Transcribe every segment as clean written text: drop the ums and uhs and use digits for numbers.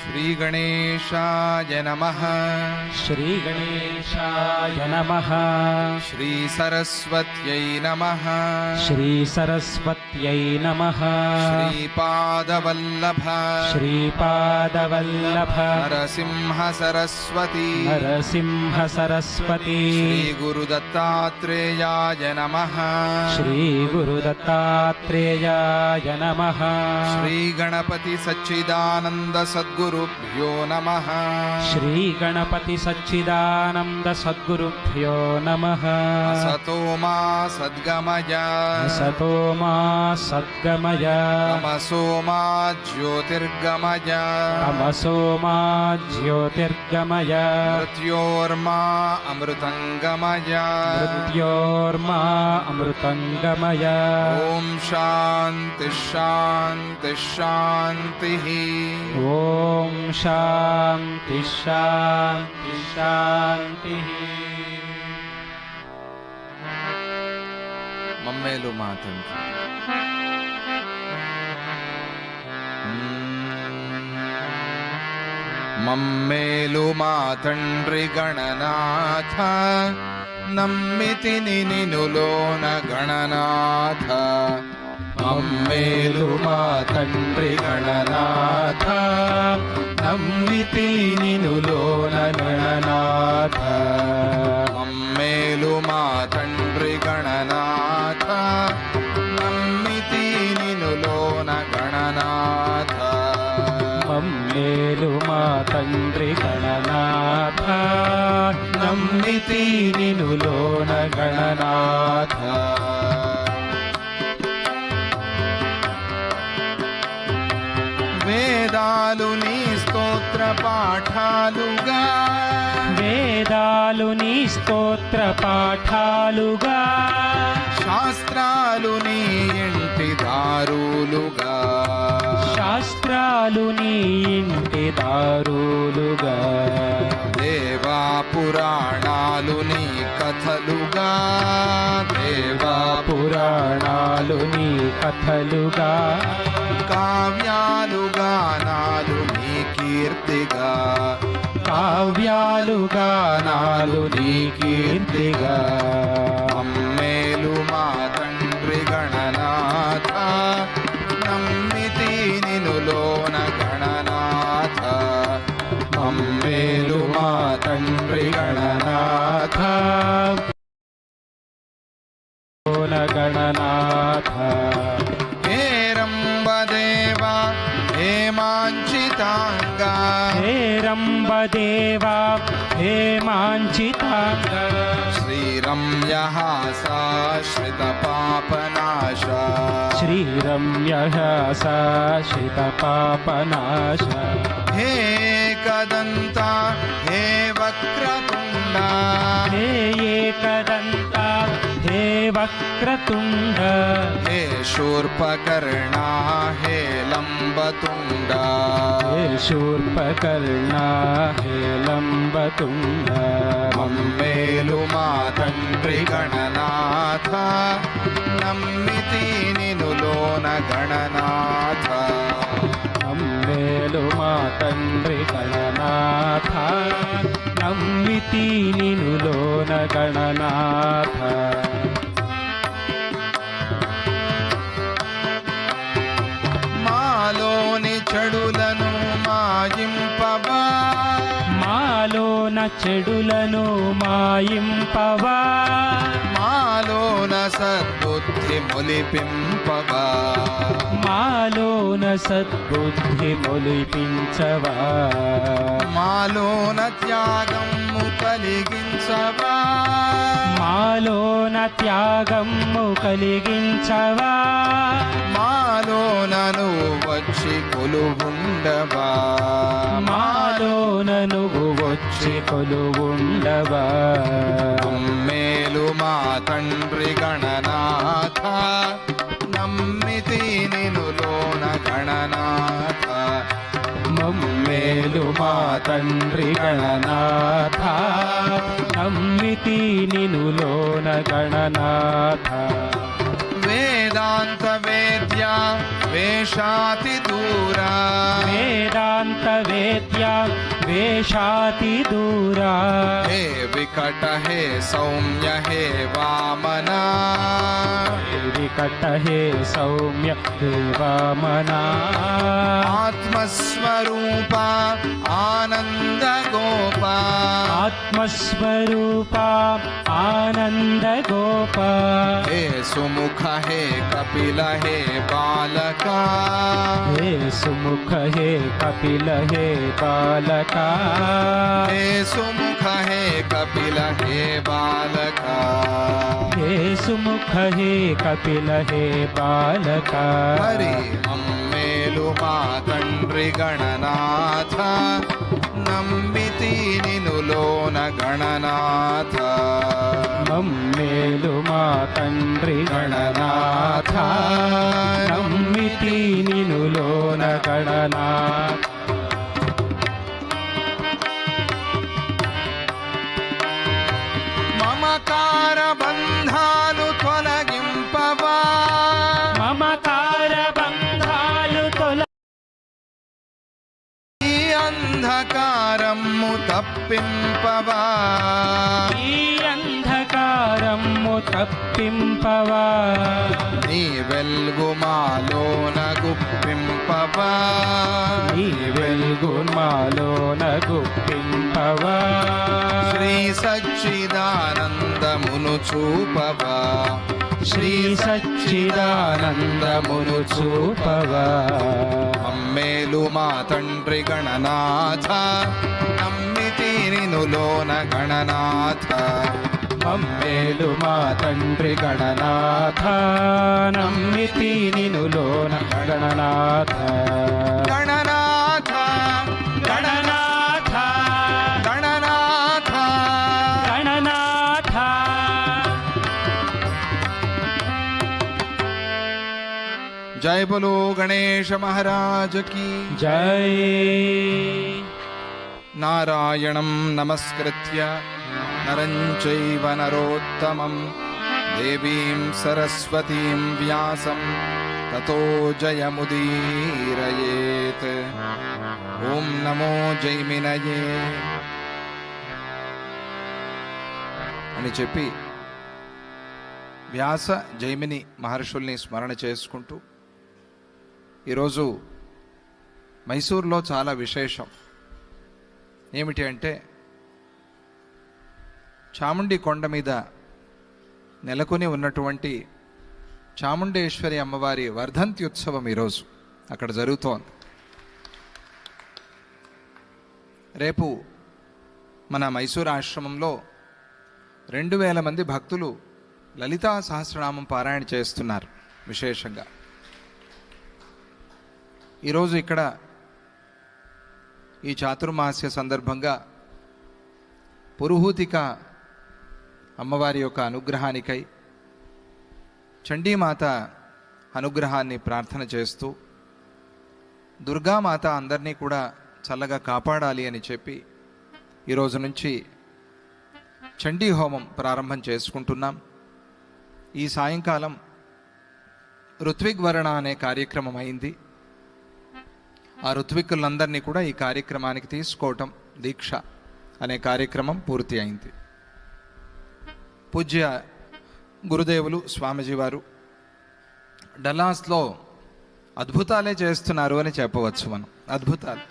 श्रीगणेशाय नमः। श्रीगणेशाय नमः। श्रीसरस्वत्यै नमः। श्रीसरस्वत्यै नमः। श्रीपादवल्लभ श्रीपादवल्लभ नरसिंहसरस्वती नरसिंहसरस्वती श्रीगुरुदत्तात्रेयाय नमः। श्रीगुरुदत्तात्रेयाय नमः। श्रीगणपति सच्चिदानन्द सद्गुरुभ्यो नमः। श्रीगणपति सच्चिदानन्द सद्गुरुभ्यो नमः। असतो मा सद्गमय असतो मा सद्गमय तमसो मा ज्योतिर्गमय तमसो मा ज्योतिर्गमय मृत्योर्मा अमृतङ्गमय मृत्योर्मा अमृतङ्गमय। ॐ शान्ति शान्ति शान्तिः। ॐ शान्ति शान्ति शान्तिः। मम्मेलु मा तंत्र మమ్మేలు మా తండ్రి గణనాథ నమ్మితిని నినులోన గణనాథ మమ్మేలు మా తండ్రి గణనాథ నమ్మితి నినులోన గణనాథ. మమ్మేలు మా తండ్రి గణనాథ నమ్మితి నినులోన గణనాథ మమ్మేలు మా తండ్రి గణనాథ నమ్మితి నినులోన గణనాథ. వేదాలు నీ స్తోత్ర పాఠాలుగా వేదాలు నీ స్తోత్ర పాఠాలుగా శాస్త్రాలు నీ ఇంటి దారులుగా శాస్త్రాలు నీ ఇంటి దారులుగా దేవా పురాణాలు నీ కథలుగా దేవా పురాణాలు నీ కథలుగా కావ్యాలు గానాలు నీ కీర్తిగా కావ్యాలు గానాలు నీ కీర్తిగా. మమ్మేలు మా తండ్రి గణనాథ నమ్మితి నినులోన గణనాథ మమ్మేలు మా తండ్రి గణనాథ గణనాథ. హే రంబదేవా హేమాంచితాంగా హే రంబదేవా హేమాంచితాంగ శ్రీరమ్యహాసాశ్రిత పాపనాశ శ్రీరమ్యః సాశ్రిత పాపనాశ. హే ఏకదంత హే వక్రతుండ హే ఏకదంత హే వక్రతుండ హే శూర్పకర్ణ హే లంబతుండ హే శూర్పకర్ణ హే లంబతుండ. మమ్మేలు మా తండ్రి గణనాథ నమ్మితి నినులోన గణనాథ మమ్మేలు మా తండ్రి గణనాథ నమ్మితి నినులోన గణనాథ. మాలోని చెడులను మాయింపవా మాలోన చెడులను మాయింపవా మాలోన సద్బుద్ధి మొలిపింపవా మాలోన సద్బుద్ధి మొలిపించవా మాలోన త్యాగము కలిగించవా మాలోన త్యాగము కలిగించవా మాలోన నువ్వు వచ్చి కొలువుండవా మాలోన నువ్వు వచ్చి కొలువుండవా. మమ్మేలు మా తండ్రి గణనాథ నమ్మితి నినులోన గణనాథ మమ్మేలు మా తండ్రి గణనాథ నమ్మితి నినులోన గణనాథ. వేదాంత వేద్య వేషాతి దూర వేదాంత वेद्या वेशातिदूरा हे विकट हे सौम्य हे वामना विकट हे सौम्य हे वामना आत्मस्वरूपा आनंद गोपा आत्मस्वरूपा आनंद गोपा हे सुमुख हे कपिल हे बालका हे सुमुख हे कपिल हे बालका हे सुमुख हे कपिल हे बालका हे सुमुख हे कपिल हे बालका हरि मम्मेलु मा तंड्रि गणनाथ नम्मिति निनुलोन गणनाथ मम्मेलु मा तंड्रि गणनाथ नम्मिति निनुलोन गणनाथ మమకార బంధాలు తొలగింపవా మమకార బంధాలు తొల ఈ అంధకారము తప్పింపవా ఈ అంధకారము తప్పింపవా నీ వెల్గు మాలోన గుప్పింపవా నీ వెలుగు మాలోన గుప్పింపవా శ్రీ సచ్చిదానందమును చూపవా శ్రీ సచ్చిదానందమును చూపవా అమ్మేలు మా తండ్రి గణనాథ నమ్మితి నినులోన గణనాథ మమ్మేలు మా తండ్రి గణనాథ నమ్మితి నినులోన గణనాథ గణనాథ గణనాథ గణనాథ గణనాథ జయ బలో గణేశ మహారాజ్ की జై నారాయణం నమస్కృత్య నరం చైవ నరోత్తమం దేవీం సరస్వతీం వ్యాసం తతో జయముదీరయేత్. ఓం నమో జైమినయే అని చెప్పి వ్యాస జైమిని మహర్షుల్ని స్మరణ చేసుకుంటూ ఈరోజు మైసూర్లో చాలా విశేషం ఏమిటి అంటే చాముండి కొండ మీద నెలకొని ఉన్నటువంటి చాముండేశ్వరి అమ్మవారి వర్ధంత్యుత్సవం ఈరోజు అక్కడ జరుగుతోంది. రేపు మన మైసూర్ ఆశ్రమంలో 2000 మంది భక్తులు లలితా సహస్రనామం పారాయణ చేస్తున్నారు. విశేషంగా ఈరోజు ఇక్కడ ఈ చాతుర్మాస్య సందర్భంగా పురుహూతిక అమ్మవారి యొక్క అనుగ్రహానికై చండీమాత అనుగ్రహాన్ని ప్రార్థన చేస్తూ దుర్గామాత అందరినీ కూడా చల్లగా కాపాడాలి అని చెప్పి ఈరోజు నుంచి చండీ హోమం ప్రారంభం చేసుకుంటున్నాం. ఈ సాయంకాలం ఋత్విగ్వరణ అనే కార్యక్రమం అయింది. ఆ ఋత్విక్కులందరినీ కూడా ఈ కార్యక్రమానికి తీసుకోవటం, దీక్ష అనే కార్యక్రమం పూర్తి అయింది. పూజ్య గురుదేవులు స్వామీజీ వారు డల్లాస్లో అద్భుతాలే చేస్తున్నారు అని చెప్పవచ్చు. మనం అద్భుతాలు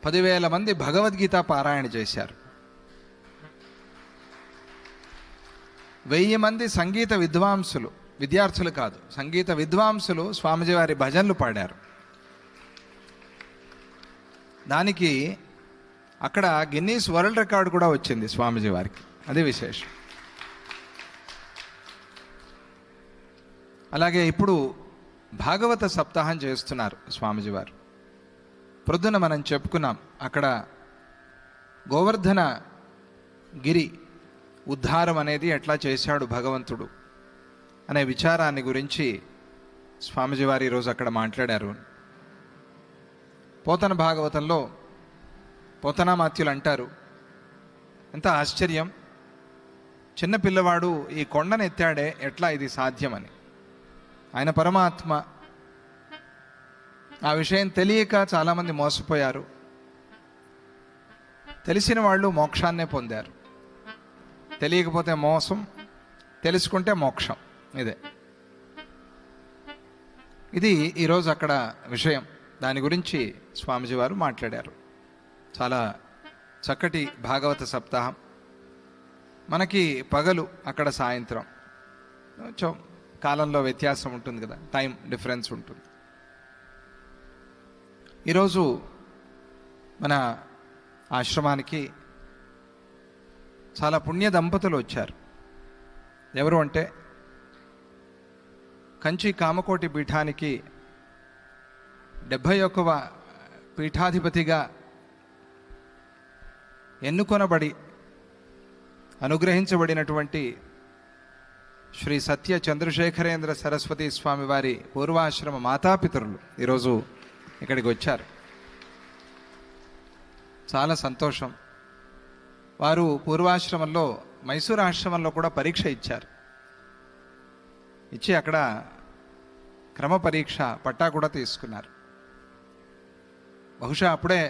10,000 మంది భగవద్గీత పారాయణ చేశారు. 1000 మంది సంగీత విద్వాంసులు, విద్యార్థులు కాదు, సంగీత విద్వాంసులు స్వామీజీ వారి భజనలు పాడారు. దానికి అక్కడ గిన్నీస్ వరల్డ్ రికార్డు కూడా వచ్చింది స్వామీజీ వారికి. అది విశేషం. అలాగే ఇప్పుడు భాగవత సప్తాహం చేస్తున్నారు స్వామీజీ వారు. ప్రొద్దున మనం చెప్పుకున్నాం, అక్కడ గోవర్ధన గిరి ఉద్ధారం అనేది ఎట్లా చేశాడు భగవంతుడు అనే విచారాన్ని గురించి స్వామీజీ వారు ఈరోజు అక్కడ మాట్లాడారు. పోతన భాగవతంలో పోతనామాత్యులు అంటారు, ఎంత ఆశ్చర్యం, చిన్న పిల్లవాడు ఈ కొండను ఎత్తాడే, ఎట్లా ఇది సాధ్యమని. ఆయన పరమాత్మ, ఆ విషయం తెలియక చాలామంది మోసపోయారు. తెలిసిన వాళ్ళు మోక్షాన్నే పొందారు. తెలియకపోతే మోసం, తెలుసుకుంటే మోక్షం. ఇది ఈరోజు అక్కడ విషయం. దాని గురించి స్వామీజీ వారు మాట్లాడారు. చాలా చక్కటి భాగవత సప్తాహం. మనకి పగలు, అక్కడ సాయంత్రం. కొంచెం కాలంలో వ్యత్యాసం ఉంటుంది కదా, టైం డిఫరెన్స్ ఉంటుంది. ఈరోజు మన ఆశ్రమానికి చాలా పుణ్య దంపతులు వచ్చారు. ఎవరు అంటే, కంచి కామకోటి పీఠానికి 71వ పీఠాధిపతిగా ఎన్నుకొనబడి అనుగ్రహించబడినటువంటి శ్రీ సత్య చంద్రశేఖరేంద్ర సరస్వతి స్వామి వారి పూర్వాశ్రమ మాతాపితరులు ఈరోజు ఇక్కడికి వచ్చారు. చాలా సంతోషం. వారు పూర్వాశ్రమంలో, మైసూరు ఆశ్రమంలో కూడా పరీక్ష ఇచ్చారు. ఇచ్చి అక్కడ క్రమ పరీక్ష పట్టా కూడా తీసుకున్నారు. బహుశా అప్పుడే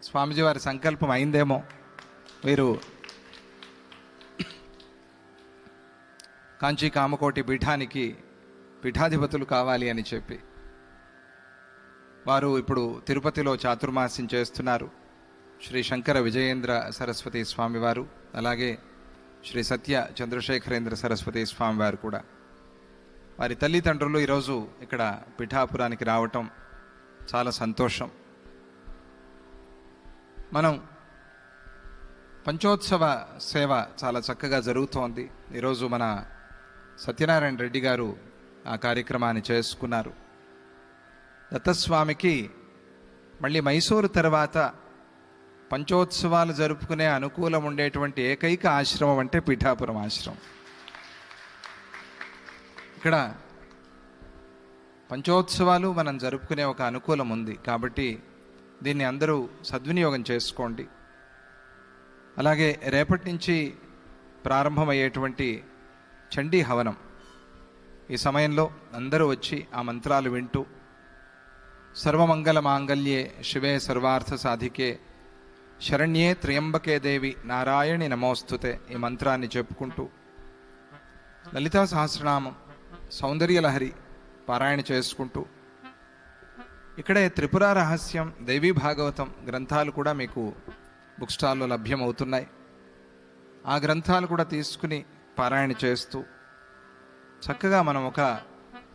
స్వామీజీ వారి సంకల్పం అయిందేమో, వీరు కాంచీ కామకోటి పీఠానికి పీఠాధిపతులు కావాలి అని చెప్పి. వారు ఇప్పుడు తిరుపతిలో చాతుర్మాస్యం చేస్తున్నారు. శ్రీ శంకర విజయేంద్ర సరస్వతి స్వామివారు, అలాగే శ్రీ సత్య చంద్రశేఖరేంద్ర సరస్వతి స్వామివారు కూడా. వారి తల్లిదండ్రులు ఈరోజు ఇక్కడ పిఠాపురానికి రావటం చాలా సంతోషం. మనం పంచోత్సవ సేవ చాలా చక్కగా జరుగుతోంది. ఈరోజు మన సత్యనారాయణ రెడ్డి గారు ఆ కార్యక్రమాన్ని చేసుకున్నారు. దత్తస్వామికి మళ్ళీ మైసూరు తర్వాత పంచోత్సవాలు జరుపుకునే అనుకూలం ఉండేటువంటి ఏకైక ఆశ్రమం అంటే పీఠాపురం ఆశ్రమం. ఇక్కడ పంచోత్సవాలు మనం జరుపుకునే ఒక అనుకూలం ఉంది. కాబట్టి దీన్ని అందరూ సద్వినియోగం చేసుకోండి. అలాగే రేపటి నుంచి ప్రారంభమయ్యేటువంటి చండీ హవనం, ఈ సమయంలో అందరూ వచ్చి ఆ మంత్రాలు వింటూ సర్వమంగళ మాంగళ్యే శివే సర్వార్థ సాధికే శరణ్యే త్రయంబకే దేవి నారాయణి నమోస్తుతే ఈ మంత్రాన్ని చెప్పుకుంటూ లలితా సహస్రనామం, సౌందర్యలహరి పారాయణ చేసుకుంటూ, ఇక్కడే త్రిపుర రహస్యం, దేవీ భాగవతం గ్రంథాలు కూడా మీకు బుక్ స్టాల్లో లభ్యమవుతున్నాయి. ఆ గ్రంథాలు కూడా తీసుకుని పారాయణ చేస్తూ చక్కగా మనం ఒక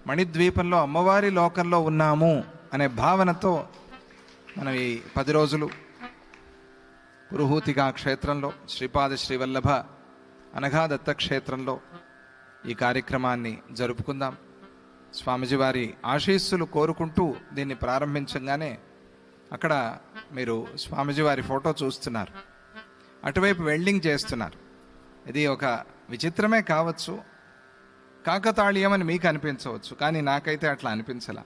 మణిద్వీపంలో అమ్మవారి లోకంలో ఉన్నాము అనే భావనతో మనం ఈ 10 రోజులు పురుహూతిగా క్షేత్రంలో, శ్రీపాద శ్రీవల్లభ అనఘా దత్తక్షేత్రంలో ఈ కార్యక్రమాన్ని జరుపుకుందాం. స్వామిజీ వారి ఆశీస్సులు కోరుకుంటూ దీన్ని ప్రారంభించగానే అక్కడ మీరు స్వామిజీ వారి ఫోటో చూస్తున్నారు. అటువైపు వెల్డింగ్ చేస్తున్నారు. ఇది ఒక విచిత్రమే కావచ్చు, కాకతాళీయమని మీకు అనిపించవచ్చు, కానీ నాకైతే అట్లా అనిపించలా.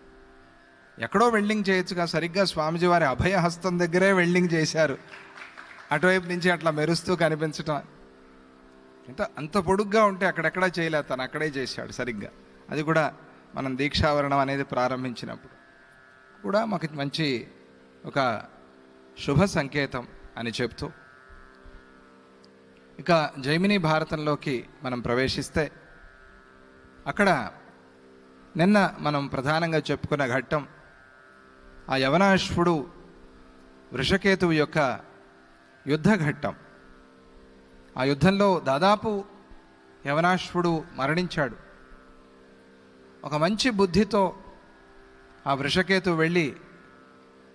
ఎక్కడో వెల్డింగ్ చేయొచ్చుగా, సరిగ్గా స్వామిజీ వారి అభయహస్తం దగ్గరే వెల్డింగ్ చేశారు. అటువైపు నుంచి అట్లా మెరుస్తూ కనిపించటం, అంత పొడుగ్గా ఉంటే అక్కడెక్కడా చేయలే, తను అక్కడే చేశాడు సరిగ్గా. అది కూడా మనం దీక్షావరణం అనేది ప్రారంభించినప్పుడు కూడా మాకు మంచి ఒక శుభ సంకేతం అని చెప్తూ, ఇక జైమిని భారతంలోకి మనం ప్రవేశిస్తే అక్కడ నిన్న మనం ప్రధానంగా చెప్పుకున్న ఘట్టం ఆ యవనాశ్వుడు వృషకేతువు యొక్క యుద్ధ ఘట్టం. ఆ యుద్ధంలో దాదాపు యవనాశ్వుడు మరణించాడు. ఒక మంచి బుద్ధితో ఆ వృషకేతువు వెళ్ళి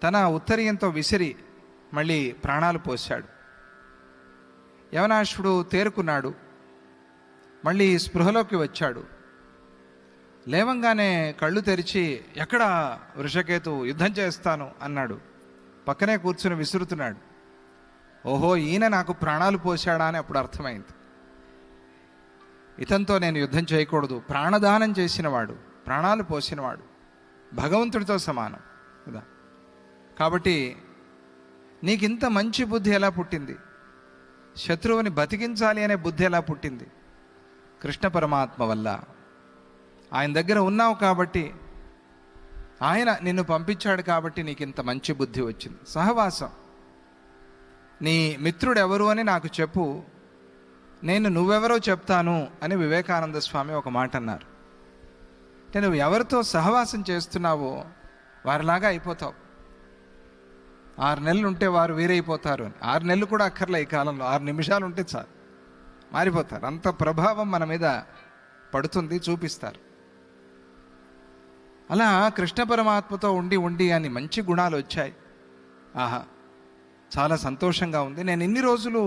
తన ఉత్తరీయంతో విసిరి మళ్ళీ ప్రాణాలు పోశాడు. యవనాశ్వుడు తేరుకున్నాడు, మళ్ళీ స్పృహలోకి వచ్చాడు. లేవంగానే కళ్ళు తెరిచి, ఎక్కడ వృషకేతువు, యుద్ధం చేస్తాను అన్నాడు. పక్కనే కూర్చుని విసురుతున్నాడు. ఓహో, ఈయన నాకు ప్రాణాలు పోశాడా అని అప్పుడు అర్థమైంది. ఇతనితో నేను యుద్ధం చేయకూడదు. ప్రాణదానం చేసినవాడు, ప్రాణాలు పోసినవాడు భగవంతుడితో సమానం కదా. కాబట్టి నీకింత మంచి బుద్ధి ఎలా పుట్టింది? శత్రువుని బతికించాలి అనే బుద్ధి ఎలా పుట్టింది? కృష్ణ పరమాత్మ వల్ల. ఆయన దగ్గర ఉన్నావు కాబట్టి ఆయన నిన్ను పంపించాడు కాబట్టి నీకు ఇంత మంచి బుద్ధి వచ్చింది. సహవాసం. నీ మిత్రుడు ఎవరు అని నాకు చెప్పు, నేను నువ్వెవరో చెప్తాను అని వివేకానంద స్వామి ఒక మాట అన్నారు. అంటే నువ్వు ఎవరితో సహవాసం చేస్తున్నావో వారిలాగా అయిపోతావు. 6 నెలలు ఉంటే వారు వీరైపోతారు అని. 6 నెలలు కూడా అక్కర్లే ఈ కాలంలో, 6 నిమిషాలు ఉంటే చాలు, మారిపోతారు. అంత ప్రభావం మన మీద పడుతుంది, చూపిస్తారు. అలా కృష్ణ పరమాత్మతో ఉండి ఉండి అని మంచి గుణాలు వచ్చాయి. ఆహా, చాలా సంతోషంగా ఉంది. నేను ఇన్ని రోజులు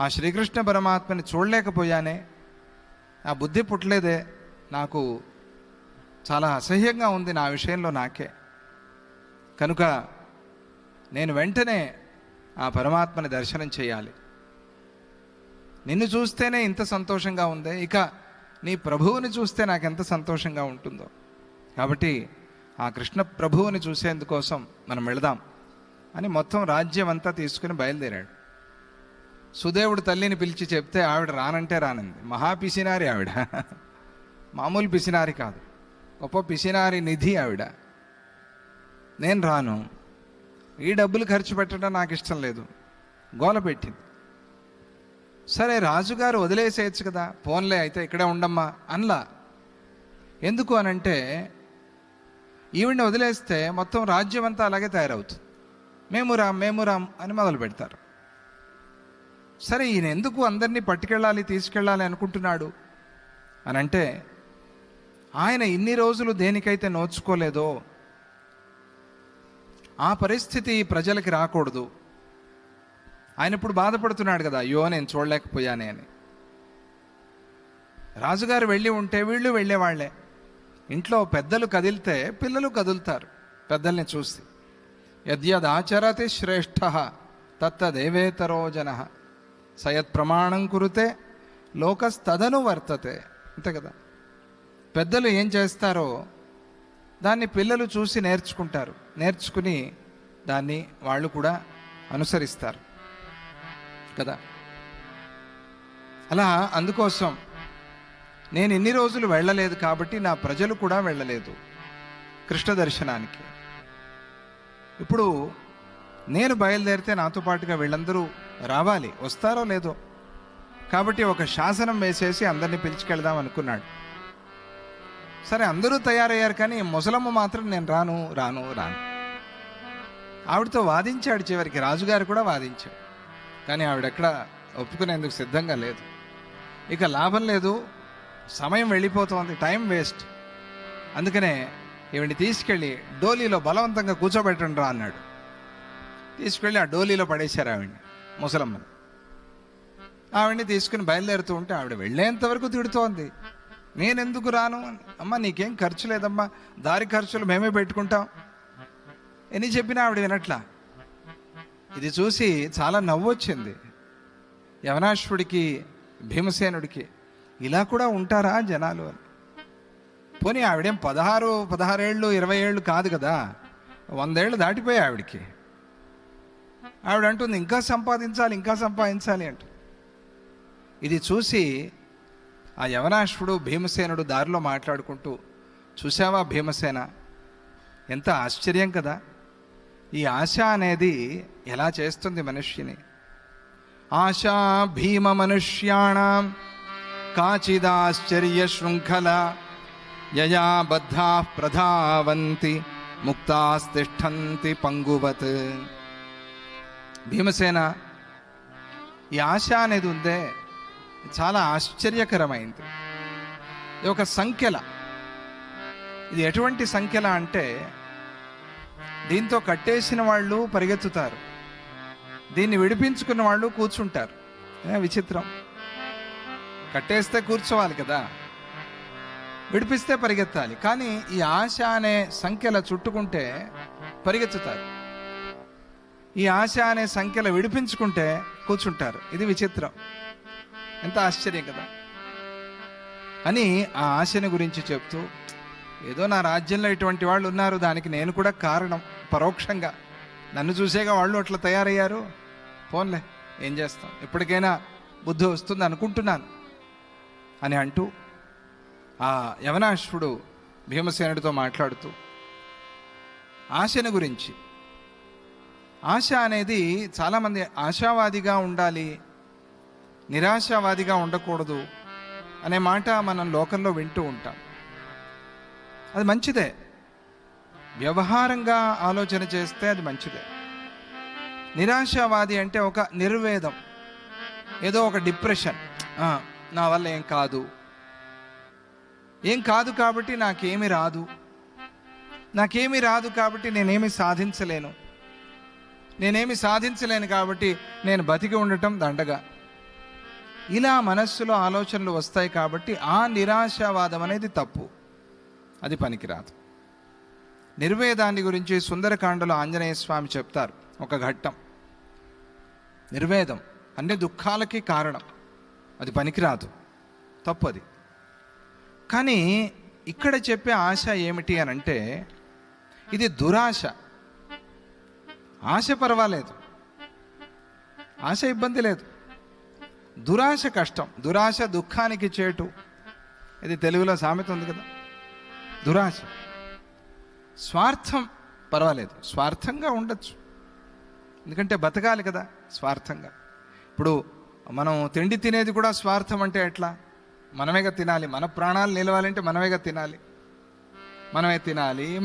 ఆ శ్రీకృష్ణ పరమాత్మని చూడలేకపోయానే, ఆ బుద్ధి పుట్టలేదే, నాకు చాలా అసహ్యంగా ఉంది నా విషయంలో నాకే. కనుక నేను వెంటనే ఆ పరమాత్మని దర్శనం చేయాలి. నిన్ను చూస్తేనే ఇంత సంతోషంగా ఉందే, ఇక నీ ప్రభువుని చూస్తే నాకు ఎంత సంతోషంగా ఉంటుందో. కాబట్టి ఆ కృష్ణ ప్రభువుని చూసేందుకోసం మనం వెళదాం అని మొత్తం రాజ్యం అంతా తీసుకుని బయలుదేరాడు. సుదేవుడు తల్లిని పిలిచి చెప్తే ఆవిడ రానంటే రానంది. మహా పిసినారి ఆవిడ, మామూలు పిసినారి కాదు, గొప్ప పిసినారి నిధి ఆవిడ. నేను రాను, ఈ డబ్బులు ఖర్చు పెట్టడం నాకు ఇష్టం లేదు, గోల పెట్టింది. సరే రాజుగారు వదిలేసేయచ్చు కదా, పోన్లే అయితే ఇక్కడే ఉండమ్మా అన్లా. ఎందుకు అనంటే ఈవిడ్ని వదిలేస్తే మొత్తం రాజ్యం అంతా అలాగే తయారవుతుంది. మేము రాం అని మొదలు పెడతారు. సరే ఈయన ఎందుకు అందరినీ పట్టుకెళ్ళాలి తీసుకెళ్ళాలి అనుకుంటున్నాడు అనంటే, ఆయన ఇన్ని రోజులు దేనికైతే నోచుకోలేదో ఆ పరిస్థితి ప్రజలకి రాకూడదు. ఆయన ఇప్పుడు బాధపడుతున్నాడు కదా, అయ్యో నేను చూడలేకపోయానే అని. రాజుగారు వెళ్ళి ఉంటే వీళ్ళు వెళ్ళేవాళ్లే. ఇంట్లో పెద్దలు కదిలితే పిల్లలు కదులుతారు పెద్దల్ని చూసి. యద్యదాచరతి శ్రేష్ఠ తత్తదేవేతరో జనః సయత్ ప్రమాణం కురుతే లోకస్తదను వర్తతే. అంతే కదా, పెద్దలు ఏం చేస్తారో దాన్ని పిల్లలు చూసి నేర్చుకుంటారు, నేర్చుకుని దాన్ని వాళ్ళు కూడా అనుసరిస్తారు కదా. అలా అందుకోసం నేను ఇన్ని రోజులు వెళ్ళలేదు కాబట్టి నా ప్రజలు కూడా వెళ్ళలేదు కృష్ణ దర్శనానికి. ఇప్పుడు నేను బయలుదేరితే నాతో పాటుగా వీళ్ళందరూ రావాలి, వస్తారో లేదో. కాబట్టి ఒక శాసనం వేసేసి అందరినీ పిలిచికెళ్దాం అనుకున్నాడు. సరే అందరూ తయారయ్యారు, కానీ ముసలమ్మ మాత్రం నేను రాను రాను రాను ఆవిడతో వాదించాడు. చివరికి రాజుగారు కూడా వాదించాడు, కానీ ఆవిడెక్కడ ఒప్పుకునేందుకు సిద్ధంగా లేదు. ఇక లాభం లేదు, సమయం వెళ్ళిపోతుంది, టైం వేస్ట్. అందుకనే ఈవిడ్ని తీసుకెళ్ళి డోలీలో బలవంతంగా కూర్చోబెట్టండి రా అన్నాడు. తీసుకెళ్ళి ఆ డోలీలో పడేశారు ఆవిడ్ని, ముసలమ్మని. ఆవిడ్ని తీసుకుని బయలుదేరుతూ ఉంటే ఆవిడ వెళ్ళేంతవరకు తిడుతోంది, నేనెందుకు రాను. అమ్మ నీకేం ఖర్చు లేదమ్మా, దారి ఖర్చులు మేమే పెట్టుకుంటాం. ఎన్ని చెప్పినా ఆవిడ వినట్లా. ఇది చూసి చాలా నవ్వు వచ్చింది యవనాశ్వుడికి, భీమసేనుడికి. ఇలా కూడా ఉంటారా జనాలు అని. పోనీ ఆవిడేం 16 ఏళ్ళు 20 ఏళ్ళు కాదు కదా, 100 ఏళ్ళు దాటిపోయి ఆవిడికి. ఆవిడ అంటుంది ఇంకా సంపాదించాలి అంట. ఇది చూసి ఆ యవనాశ్వుడు భీమసేనుడు దారిలో మాట్లాడుకుంటూ, చూసావా భీమసేన, ఎంత ఆశ్చర్యం కదా, ఈ ఆశ అనేది ఎలా చేస్తుంది మనుష్యుని. ఆశా భీమ మనుష్యాణం కాచిదాశ్చర్య శృంఖల యయా బద్ధా ప్రధావంతి ముక్తాస్తిష్టంతి పంగువత్. భీమసేన, ఈ ఆశ అనేది ఉందే చాలా ఆశ్చర్యకరమైంది. ఇది ఒక సంఖ్యల. ఇది ఎటువంటి సంఖ్యల అంటే, దీంతో కట్టేసిన వాళ్ళు పరిగెత్తుతారు, దీన్ని విడిపించుకున్న వాళ్ళు కూర్చుంటారు. విచిత్రం, కట్టేస్తే కూర్చోవాలి కదా, విడిపిస్తే పరిగెత్తాలి. కానీ ఈ ఆశ అనే సంఖ్యల చుట్టుకుంటే పరిగెత్తుతారు, ఈ ఆశ అనే సంఖ్యల విడిపించుకుంటే కూర్చుంటారు. ఇది విచిత్రం, ఎంత ఆశ్చర్యం కదా అని ఆ ఆశని గురించి చెప్తూ, ఏదో నా రాజ్యంలో ఇటువంటి వాళ్ళు ఉన్నారు, దానికి నేను కూడా కారణం పరోక్షంగా, నన్ను చూసేగా వాళ్ళు అట్లా తయారయ్యారు, పోన్లే ఏం చేస్తాం, ఎప్పటికైనా బుద్ధి వస్తుంది అనుకుంటున్నాను అని అంటూ ఆ యవనాశ్వుడు భీమసేనుడితో మాట్లాడుతూ, ఆశను గురించి. ఆశ అనేది చాలామంది ఆశావాదిగా ఉండాలి, నిరాశావాదిగా ఉండకూడదు అనే మాట మనం లోకంలో వింటూ ఉంటాం. అది మంచిదే, వ్యవహారంగా ఆలోచన చేస్తే అది మంచిదే. నిరాశావాది అంటే ఒక నిర్వేదం, ఏదో ఒక డిప్రెషన్, నా వల్ల ఏం కాదు కాబట్టి నాకేమీ రాదు కాబట్టి నేనేమి సాధించలేను కాబట్టి నేను బతికి ఉండటం దండగా, ఇలా మనస్సులో ఆలోచనలు వస్తాయి. కాబట్టి ఆ నిరాశావాదం అనేది తప్పు, అది పనికిరాదు. నిర్వేదాన్ని గురించి సుందరకాండలో ఆంజనేయ స్వామి చెప్తారు ఒక ఘట్టం. నిర్వేదం అన్ని దుఃఖాలకి కారణం, అది పనికిరాదు, తప్పు అది. కానీ ఇక్కడ చెప్పే ఆశ ఏమిటి అని అంటే, ఇది దురాశ. ఆశ పర్వాలేదు, ఆశ ఇబ్బంది లేదు, దురాశ కష్టం. దురాశ దుఃఖానికి చేటు, ఇది తెలుగులో సామెత ఉంది కదా, దురాశ. స్వార్థం పర్వాలేదు, స్వార్థంగా ఉండొచ్చు, ఎందుకంటే బతకాలి కదా స్వార్థంగా. ఇప్పుడు మనం తిండి తినేది కూడా స్వార్థం అంటే ఎట్లా? మనమేగా తినాలి, మన ప్రాణాలు నిలవాలంటే మనమేగా తినాలి,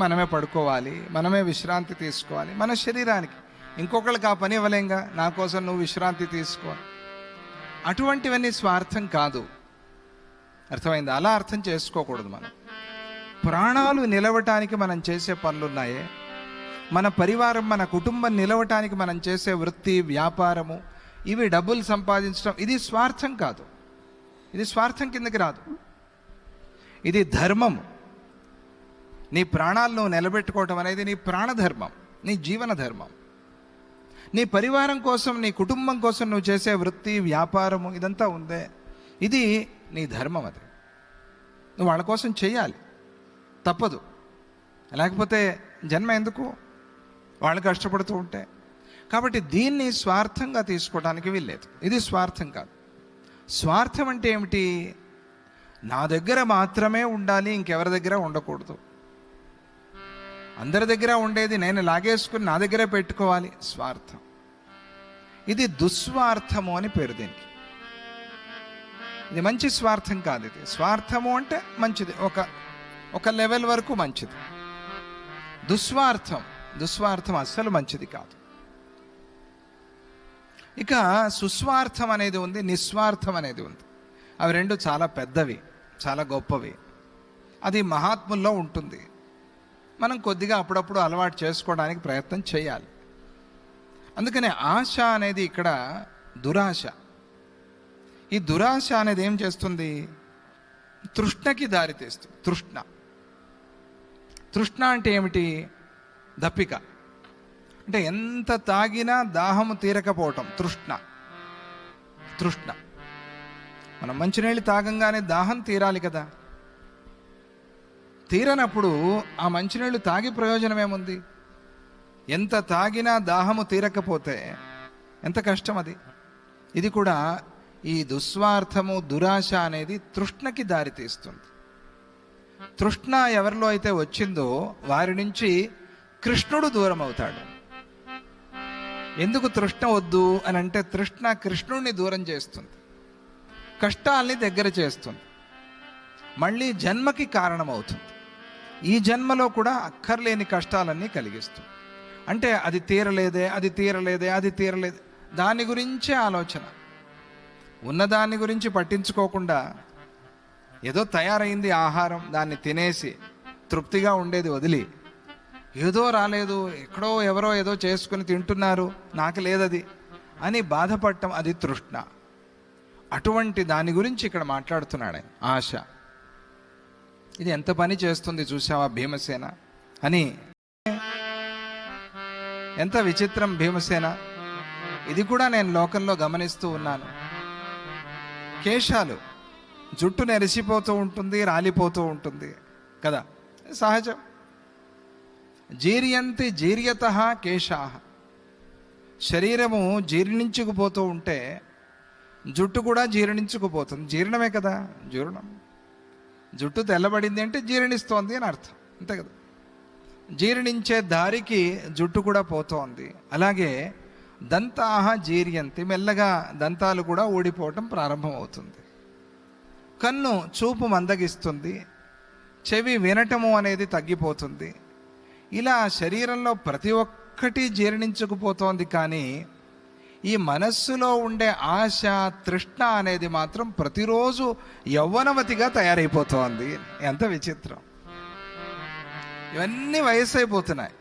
మనమే పడుకోవాలి, మనమే విశ్రాంతి తీసుకోవాలి మన శరీరానికి. ఇంకొకళ్ళకి ఆ పని ఇవ్వలేంగా, నా కోసం నువ్వు విశ్రాంతి తీసుకో. అటువంటివన్నీ స్వార్థం కాదు, అర్థమైంది? అలా అర్థం చేసుకోకూడదు. మనం ప్రాణాలు నిలవటానికి మనం చేసే పనులున్నాయే, మన పరివారం, మన కుటుంబం నిలవటానికి మనం చేసే వృత్తి, వ్యాపారము, ఇవి డబ్బులు సంపాదించడం, ఇది స్వార్థం కాదు, ఇది స్వార్థం కిందకి రాదు, ఇది ధర్మము. నీ ప్రాణాలు నువ్వు నిలబెట్టుకోవటం అనేది నీ ప్రాణధర్మం, నీ జీవన ధర్మం. నీ పరివారం కోసం, నీ కుటుంబం కోసం నువ్వు చేసే వృత్తి, వ్యాపారము, ఇదంతా ఉందే, ఇది నీ ధర్మం. అది నువ్వు వాళ్ళ కోసం చేయాలి, తప్పదు. లేకపోతే జన్మ ఎందుకు, వాళ్ళు కష్టపడుతూ ఉంటే. కాబట్టి దీన్ని స్వార్థంగా తీసుకోవడానికి వీల్లేదు, ఇది స్వార్థం కాదు. స్వార్థం అంటే ఏమిటి? నా దగ్గర మాత్రమే ఉండాలి, ఇంకెవరి దగ్గర ఉండకూడదు. అందరి దగ్గర ఉండేది నేను లాగేసుకుని నా దగ్గరే పెట్టుకోవాలి, స్వార్థం. ఇది దుస్వార్థము అని పేరు దీనికి. ఇది మంచి స్వార్థం కాదు. ఇది స్వార్థము అంటే మంచిది, ఒక లెవెల్ వరకు మంచిది. దుస్వార్థం అస్సలు మంచిది కాదు. ఇక సుస్వార్థం అనేది ఉంది, నిస్వార్థం అనేది ఉంది. అవి రెండు చాలా పెద్దవి, చాలా గొప్పవి. అది మహాత్ముల్లో ఉంటుంది. మనం కొద్దిగా అప్పుడప్పుడు అలవాటు చేసుకోవడానికి ప్రయత్నం చేయాలి. అందుకనే ఆశ అనేది ఇక్కడ దురాశ. ఈ దురాశ అనేది ఏం చేస్తుంది? తృష్ణకి దారితీస్తుంది. తృష్ణ అంటే ఏమిటి? దప్పిక. అంటే ఎంత తాగినా దాహము తీరకపోవటం తృష్ణ. మనం మంచినీళ్ళు తాగంగానే దాహం తీరాలి కదా, తీరనప్పుడు ఆ మంచినీళ్ళు తాగి ప్రయోజనం ఏముంది? ఎంత తాగినా దాహము తీరకపోతే ఎంత కష్టం అది. ఇది కూడా ఈ దుస్వార్థము, దురాశ అనేది తృష్ణకి దారితీస్తుంది. తృష్ణ ఎవరిలో అయితే వచ్చిందో వారి నుంచి కృష్ణుడు దూరం అవుతాడు. ఎందుకు తృష్ణ వద్దు అని అంటే, తృష్ణ కృష్ణుడిని దూరం చేస్తుంది, కష్టాల్ని దగ్గర చేస్తుంది, మళ్ళీ జన్మకి కారణమవుతుంది. ఈ జన్మలో కూడా అక్కర్లేని కష్టాలన్నీ కలిగిస్తుంది. అంటే అది తీరలేదే, దాని గురించే ఆలోచన. ఉన్నదాని గురించి పట్టించుకోకుండా ఏదో తయారైంది ఆహారం, దాన్ని తినేసి తృప్తిగా ఉండేది వదిలి, ఏదో రాలేదు, ఎక్కడో ఎవరో ఏదో చేసుకుని తింటున్నారు, నాకు లేదది అని బాధపడటం, అది తృష్ణ. అటువంటి దాని గురించి ఇక్కడ మాట్లాడుతున్నాడు ఆశ. ఇది ఎంత పని చేస్తుంది చూసావా భీమసేన అని. ఎంత విచిత్రం భీమసేన. ఇది కూడా నేను లోకంలో గమనిస్తూ ఉన్నాను. కేశాలు, జుట్టు నెరిసిపోతూ ఉంటుంది, రాలిపోతూ ఉంటుంది కదా, సహజం. జీర్యంతి జీర్యతః కేశాః. శరీరము జీర్ణించుకుపోతూ ఉంటే జుట్టు కూడా జీర్ణించుకుపోతుంది. జీర్ణమే కదా, జుట్టు తెల్లబడింది అంటే జీర్ణిస్తోంది అని అర్థం, అంతే కదా. జీర్ణించే దారికి జుట్టు కూడా పోతోంది. అలాగే దంతాహ జీర్యంతి, మెల్లగా దంతాలు కూడా ఊడిపోవటం ప్రారంభమవుతుంది. కన్ను చూపు మందగిస్తుంది, చెవి వినటము అనేది తగ్గిపోతుంది. ఇలా శరీరంలో ప్రతి ఒక్కటి జీర్ణించుకుపోతోంది. కానీ ఈ మనస్సులో ఉండే ఆశ, తృష్ణ అనేది మాత్రం ప్రతిరోజు యవ్వనవతిగా తయారైపోతోంది. ఎంత విచిత్రం! ఇవన్నీ వయసు అయిపోతున్నాయి.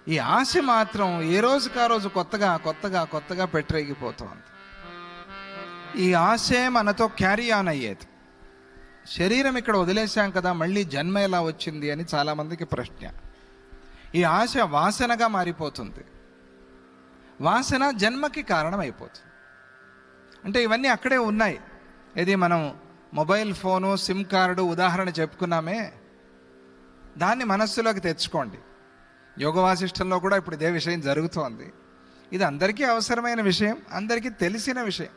ఈ ఆశ మాత్రం ఏ రోజుకి ఆ రోజు కొత్తగా కొత్తగా కొత్తగా పెట్టరేగిపోతోంది. ఈ ఆశే మనతో క్యారీ ఆన్ అయ్యేది. శరీరం ఇక్కడ వదిలేశాం కదా, మళ్ళీ జన్మ ఎలా వచ్చింది అని చాలామందికి ప్రశ్న. ఈ ఆశ వాసనగా మారిపోతుంది. వాసన జన్మకి కారణం అయిపోతుంది. అంటే ఇవన్నీ అక్కడే ఉన్నాయి. ఇది మనం మొబైల్ ఫోను, సిమ్ కార్డు ఉదాహరణ చెప్పుకున్నామే, దాన్ని మనస్సులోకి తెచ్చుకోండి. యోగ వాసిష్టంలో కూడా ఇప్పుడు ఇదే విషయం జరుగుతోంది. ఇది అందరికీ అవసరమైన విషయం, అందరికీ తెలిసిన విషయం,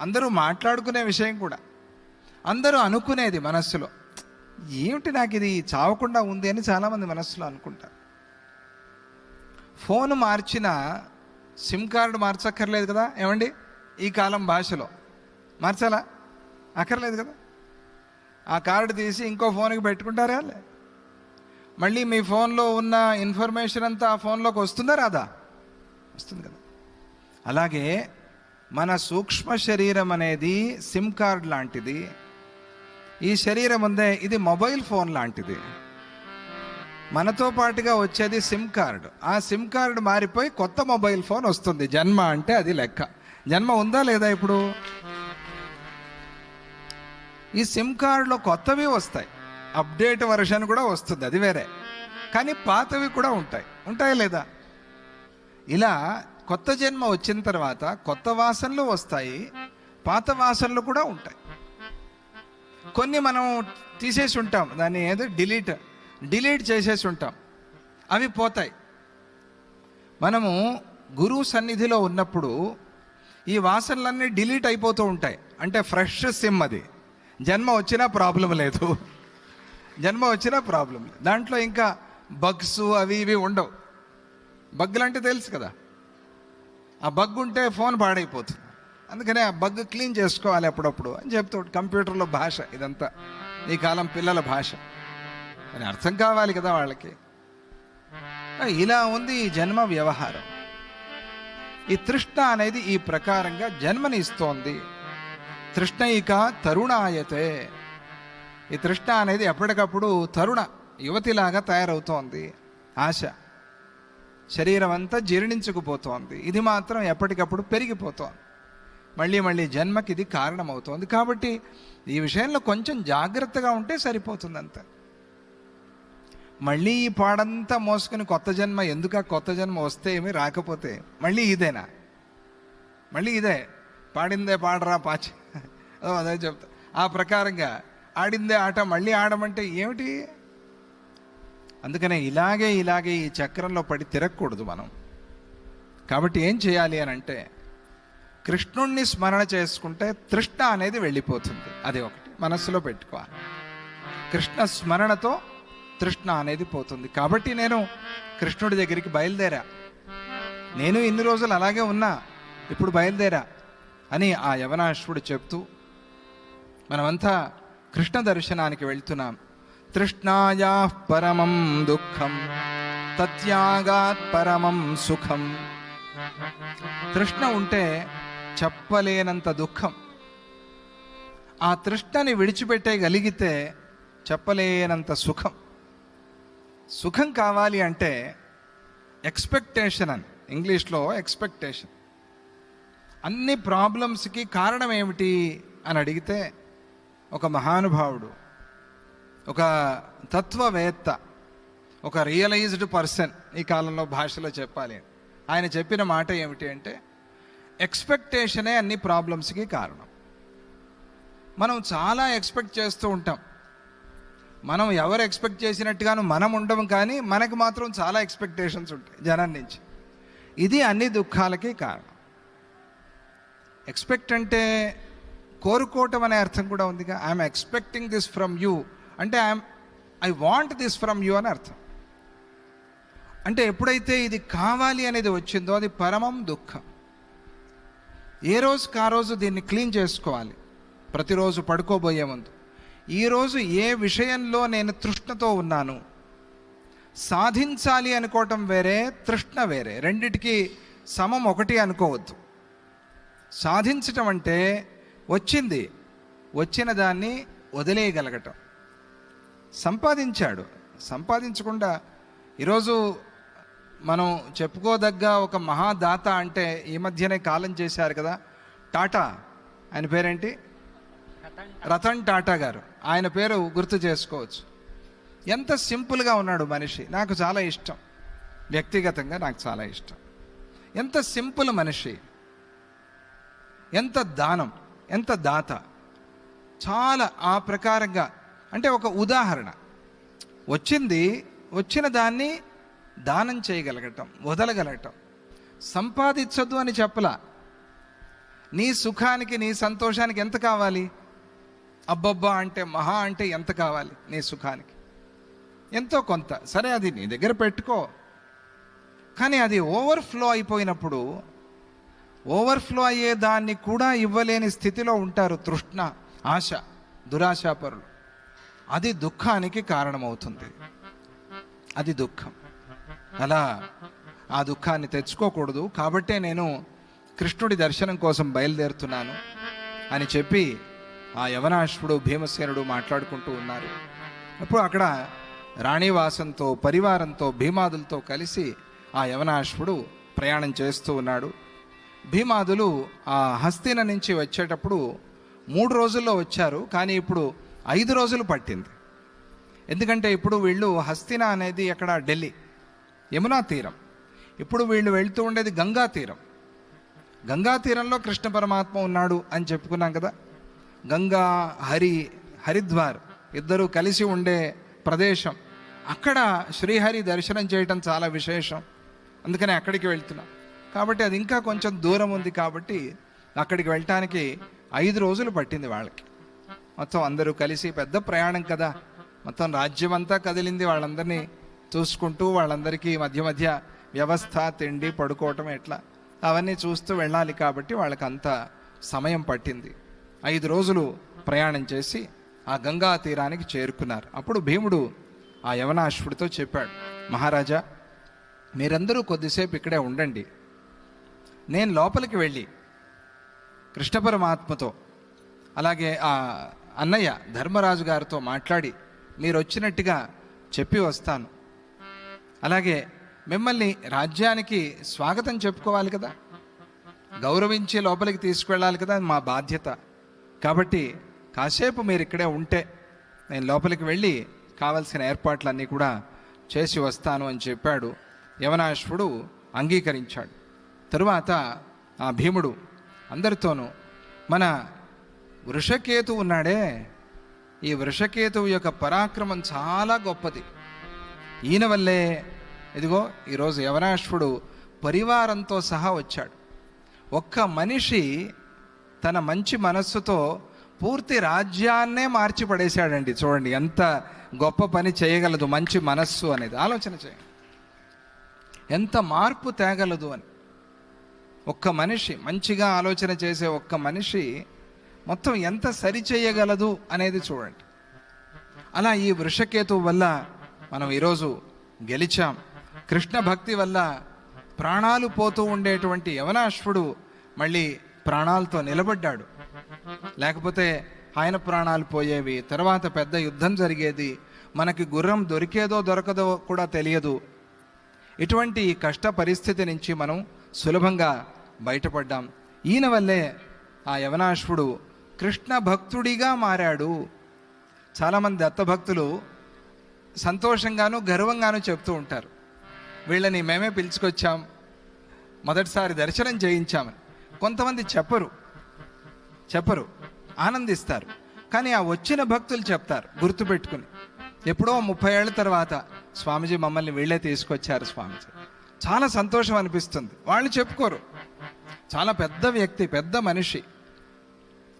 అందరూ మాట్లాడుకునే విషయం కూడా, అందరూ అనుకునేది మనస్సులో. ఏమిటి నాకు ఇది చావకుండా ఉంది అని చాలామంది మనస్సులో అనుకుంటారు. ఫోను మార్చిన సిమ్ కార్డు మార్చక్కర్లేదు కదా, ఏమండి? ఈ కాలం భాషలో మార్చాలా? అక్కర్లేదు కదా. ఆ కార్డు తీసి ఇంకో ఫోన్కి పెట్టుకుంటారా? మళ్ళీ మీ ఫోన్లో ఉన్న ఇన్ఫర్మేషన్ అంతా ఆ ఫోన్లోకి వస్తుందా రాదా? వస్తుంది కదా. అలాగే మన సూక్ష్మ శరీరం అనేది సిమ్ కార్డ్ లాంటిది. ఈ శరీరం ఉందే, ఇది మొబైల్ ఫోన్ లాంటిది. మనతో పాటుగా వచ్చేది సిమ్ కార్డు. ఆ సిమ్ కార్డు మారిపోయి కొత్త మొబైల్ ఫోన్ వస్తుంది. జన్మ అంటే అది లెక్క. జన్మ ఉందా లేదా? ఇప్పుడు ఈ సిమ్ కార్డులో కొత్తవి వస్తాయి, అప్డేట్ వర్షన్ కూడా వస్తుంది, అది వేరే. కానీ పాతవి కూడా ఉంటాయా లేదా? ఇలా కొత్త జన్మ వచ్చిన తర్వాత కొత్త వాసనలు వస్తాయి, పాత వాసనలు కూడా ఉంటాయి. కొన్ని మనం తీసేసి ఉంటాం, దాన్ని ఏదో డిలీట్ చేసేసి ఉంటాం, అవి పోతాయి. మనము గురువు సన్నిధిలో ఉన్నప్పుడు ఈ వాసనలన్నీ డిలీట్ అయిపోతూ ఉంటాయి. అంటే ఫ్రెష్ సిమ్ అది. జన్మ వచ్చినా ప్రాబ్లం లేదు, జన్మ వచ్చినా ప్రాబ్లం లేదు. దాంట్లో ఇంకా బగ్స్ అవి ఇవి ఉండవు. బగ్గులు అంటే తెలుసు కదా, ఆ బగ్ ఉంటే ఫోన్ పాడైపోతుంది. అందుకనే ఆ బగ్ క్లీన్ చేసుకోవాలి అప్పుడప్పుడు అని చెప్తూ. కంప్యూటర్లో భాష ఇదంతా, ఈ కాలం పిల్లల భాష అని అర్థం కావాలి కదా వాళ్ళకి. ఇలా ఉంది ఈ జన్మ వ్యవహారం. ఈ తృష్ణ అనేది ఈ ప్రకారంగా జన్మని ఇస్తోంది. తృష్ణైక తరుణాయతే. ఈ తృష్ణ అనేది ఎప్పటికప్పుడు తరుణ యువతిలాగా తయారవుతోంది. ఆశ శరీరం అంతా జీర్ణించుకుపోతోంది. ఇది మాత్రం ఎప్పటికప్పుడు పెరిగిపోతోంది. మళ్ళీ మళ్ళీ జన్మకి ఇది కారణమవుతోంది. కాబట్టి ఈ విషయంలో కొంచెం జాగ్రత్తగా ఉంటే సరిపోతుంది అంతే. మళ్ళీ ఈ పాడంతా మోసుకుని కొత్త జన్మ ఎందుక? కొత్త జన్మ వస్తే ఏమి, రాకపోతే మళ్ళీ ఇదేనా? మళ్ళీ ఇదే పాడిందే పాడరా పాచి, అదే చెప్తా. ఆ ప్రకారంగా ఆడిందే ఆట మళ్ళీ ఆడమంటే ఏమిటి? అందుకనే ఇలాగే ఈ చక్రంలో పడి తిరగకూడదు మనం. కాబట్టి ఏం చేయాలి అని అంటే, కృష్ణుణ్ణి స్మరణ చేసుకుంటే తృష్ణ అనేది వెళ్ళిపోతుంది. అది ఒకటి మనస్సులో పెట్టుకోవాలి. కృష్ణ స్మరణతో తృష్ణ అనేది పోతుంది. కాబట్టి నేను కృష్ణుడి దగ్గరికి బయలుదేరా. నేను ఇన్ని రోజులు అలాగే ఉన్నా, ఇప్పుడు బయలుదేరా అని ఆ యవనాశ్వుడు చెప్తూ మనమంతా కృష్ణ దర్శనానికి వెళ్తున్నాం. తృష్ణాయా పరమం దుఃఖం తత్యాగాత్ పరమం సుఖం. తృష్ణ ఉంటే చెప్పలేనంత దుఃఖం. ఆ తృష్ణని విడిచిపెట్టగలిగితే చెప్పలేనంత సుఖం. సుఖం కావాలి అంటే ఎక్స్పెక్టేషన్ అని ఇంగ్లీష్లో ఎక్స్పెక్టేషన్. అన్ని ప్రాబ్లమ్స్కి కారణం ఏమిటి అని అడిగితే ఒక మహానుభావుడు, ఒక తత్వవేత్త, ఒక రియలైజ్డ్ పర్సన్, ఈ కాలంలో భాషలో చెప్పాలి, ఆయన చెప్పిన మాట ఏమిటి అంటే, ఎక్స్పెక్టేషనే అన్ని ప్రాబ్లమ్స్కి కారణం. మనం చాలా ఎక్స్పెక్ట్ చేస్తూ ఉంటాం. మనం ఎవరు ఎక్స్పెక్ట్ చేసినట్టుగాను మనం ఉండము, కానీ మనకు మాత్రం చాలా ఎక్స్పెక్టేషన్స్ ఉంటాయి జనం నుంచి. ఇది అన్ని దుఃఖాలకి కారణం. ఎక్స్పెక్ట్ అంటే కోరుకోవటం అనే అర్థం కూడా ఉందిగా. I'm expecting this from you అంటే I want this from you అని అర్థం. అంటే ఎప్పుడైతే ఇది కావాలి అనేది వచ్చిందో అది పరమం దుఃఖం. ఏ రోజుకి ఆ రోజు దీన్ని క్లీన్ చేసుకోవాలి. ప్రతిరోజు పడుకోబోయే ముందు ఈరోజు ఏ విషయంలో నేను తృష్ణతో ఉన్నాను, సాధించాలి అనుకోవటం వేరే, తృష్ణ వేరే, రెండిటికి సమం ఒకటి అనుకోవద్దు. సాధించటం అంటే వచ్చిన దాన్ని వదిలేయగలగటం. సంపాదించకుండా ఈరోజు మనం చెప్పుకోదగ్గ ఒక మహాదాత అంటే ఈ మధ్యనే కాలం చేశారు కదా టాటా. ఆయన పేరేంటి? రతన్ టాటా గారు. ఆయన పేరు గుర్తు చేసుకోవచ్చు. ఎంత సింపుల్గా ఉన్నాడు మనిషి. నాకు చాలా ఇష్టం, వ్యక్తిగతంగా నాకు చాలా ఇష్టం. ఎంత సింపుల్ మనిషి, ఎంత దానం, ఎంత దాత. చాలా ఆ ప్రకారంగా అంటే ఒక ఉదాహరణ. వచ్చిన దాన్ని దానం చేయగలగటం, వదలగలగటం. సంపాదించొద్దు అని చెప్పలా. నీ సుఖానికి నీ సంతోషానికి ఎంత కావాలి? అబ్బబ్బా అంటే మహా అంటే ఎంత కావాలి? నీ సుఖానికి ఎంతో కొంత సరే, అది నీ దగ్గర పెట్టుకో. కానీ అది ఓవర్ఫ్లో అయిపోయినప్పుడు, ఓవర్ఫ్లో అయ్యే దాన్ని కూడా ఇవ్వలేని స్థితిలో ఉంటారు తృష్ణ, ఆశ, దురాశాపరులు. అది దుఃఖానికి కారణమవుతుంది. అది దుఃఖం. అలా ఆ దుఃఖాన్ని తెచ్చుకోకూడదు. కాబట్టే నేను కృష్ణుడి దర్శనం కోసం బయలుదేరుతున్నాను అని చెప్పి ఆ యవనాశ్వుడు భీమసేనుడు మాట్లాడుకుంటూ ఉన్నారు. అప్పుడు అక్కడ రాణివాసంతో పరివారంతో భీమాదులతో కలిసి ఆ యవనాశ్వుడు ప్రయాణం చేస్తూ ఉన్నాడు. భీమాదులు ఆ హస్తిన నుంచి వచ్చేటప్పుడు 3 రోజుల్లో వచ్చారు. కానీ ఇప్పుడు 5 రోజులు పట్టింది. ఎందుకంటే ఇప్పుడు వీళ్ళు హస్తిన అనేది ఎక్కడ? ఢిల్లీ, యమునా తీరం. ఇప్పుడు వీళ్ళు వెళ్తూ ఉండేది గంగా తీరం. గంగా తీరంలో కృష్ణ పరమాత్మ ఉన్నాడు అని చెప్పుకున్నాం కదా. గంగా హరిద్వార్ ఇద్దరు కలిసి ఉండే ప్రదేశం. అక్కడ శ్రీహరి దర్శనం చేయటం చాలా విశేషం. అందుకని అక్కడికి వెళ్తున్నాం. కాబట్టి అది ఇంకా కొంచెం దూరం ఉంది. కాబట్టి అక్కడికి వెళ్ళటానికి 5 రోజులు పట్టింది వాళ్ళకి. మొత్తం అందరూ కలిసి పెద్ద ప్రయాణం కదా. మొత్తం రాజ్యం అంతా కదిలింది. వాళ్ళందరినీ చూసుకుంటూ వాళ్ళందరికీ మధ్య వ్యవస్థ, తిండి, పడుకోవటం ఎట్లా అవన్నీ చూస్తూ వెళ్ళాలి. కాబట్టి వాళ్ళకి అంత సమయం పట్టింది. 5 రోజులు ప్రయాణం చేసి ఆ గంగా తీరానికి చేరుకున్నారు. అప్పుడు భీముడు ఆ యవనాశ్వుడితో చెప్పాడు, మహారాజా మీరందరూ కొద్దిసేపు ఇక్కడే ఉండండి. నేను లోపలికి వెళ్ళి కృష్ణ పరమాత్మతో అలాగే ఆ అన్నయ్య ధర్మరాజు గారితో మాట్లాడి మీరు వచ్చినట్టుగా చెప్పి వస్తాను. అలాగే మిమ్మల్ని రాజ్యానికి స్వాగతం చెప్పుకోవాలి కదా, గౌరవించి లోపలికి తీసుకువెళ్ళాలి కదా, మా బాధ్యత. కాబట్టి కాసేపు మీరు ఇక్కడే ఉంటే నేను లోపలికి వెళ్ళి కావలసిన ఏర్పాట్లన్నీ కూడా చేసి వస్తాను అని చెప్పాడు. యవనాశ్వుడు అంగీకరించాడు. తరువాత ఆ భీముడు అందరితోనూ మన వృషకేతు ఉన్నాడే, ఈ వృషకేతువు యొక్క పరాక్రమం చాలా గొప్పది. ఈయన వల్లే ఇదిగో ఈరోజు యవనాశ్వుడు పరివారంతో సహా వచ్చాడు. ఒక్క మనిషి తన మంచి మనస్సుతో పూర్తి రాజ్యాన్నే మార్చి పడేశాడండి. చూడండి ఎంత గొప్ప పని చేయగలదు మంచి మనస్సు అనేది. ఆలోచన చేయండి ఎంత మార్పు తేగలదు అని. ఒక్క మనిషి మంచిగా ఆలోచన చేసే ఒక్క మనిషి మొత్తం ఎంత సరి చేయగలదు అనేది చూడండి. అలా ఈ వృషకేతువు వల్ల మనం ఈరోజు గెలిచాం. కృష్ణ భక్తి వల్ల ప్రాణాలు పోతూ ఉండేటువంటి యవనాశ్వుడు మళ్ళీ ప్రాణాలతో నిలబడ్డాడు. లేకపోతే ఆయన ప్రాణాలు పోయేవి. తర్వాత పెద్ద యుద్ధం జరిగేది. మనకి గుర్రం దొరికేదో దొరకదో కూడా తెలియదు. ఇటువంటి ఈ కష్ట పరిస్థితి నుంచి మనం సులభంగా బయటపడ్డాం. ఈయన వల్లే ఆ యవనాశ్వుడు కృష్ణ భక్తుడిగా మారాడు. చాలామంది దత్తభక్తులు సంతోషంగాను గర్వంగాను చెప్తూ ఉంటారు, వీళ్ళని మేమే పిలుచుకొచ్చాం, మొదటిసారి దర్శనం చేయించామని. కొంతమంది చెప్పరు, ఆనందిస్తారు. కానీ ఆ వచ్చిన భక్తులు చెప్తారు గుర్తుపెట్టుకుని, ఎప్పుడో 30 ఏళ్ల తర్వాత స్వామీజీ మమ్మల్ని వీళ్ళే తీసుకొచ్చారు స్వామీజీ, చాలా సంతోషం అనిపిస్తుంది. వాళ్ళు చెప్పుకోరు, చాలా పెద్ద వ్యక్తి, పెద్ద మనిషి.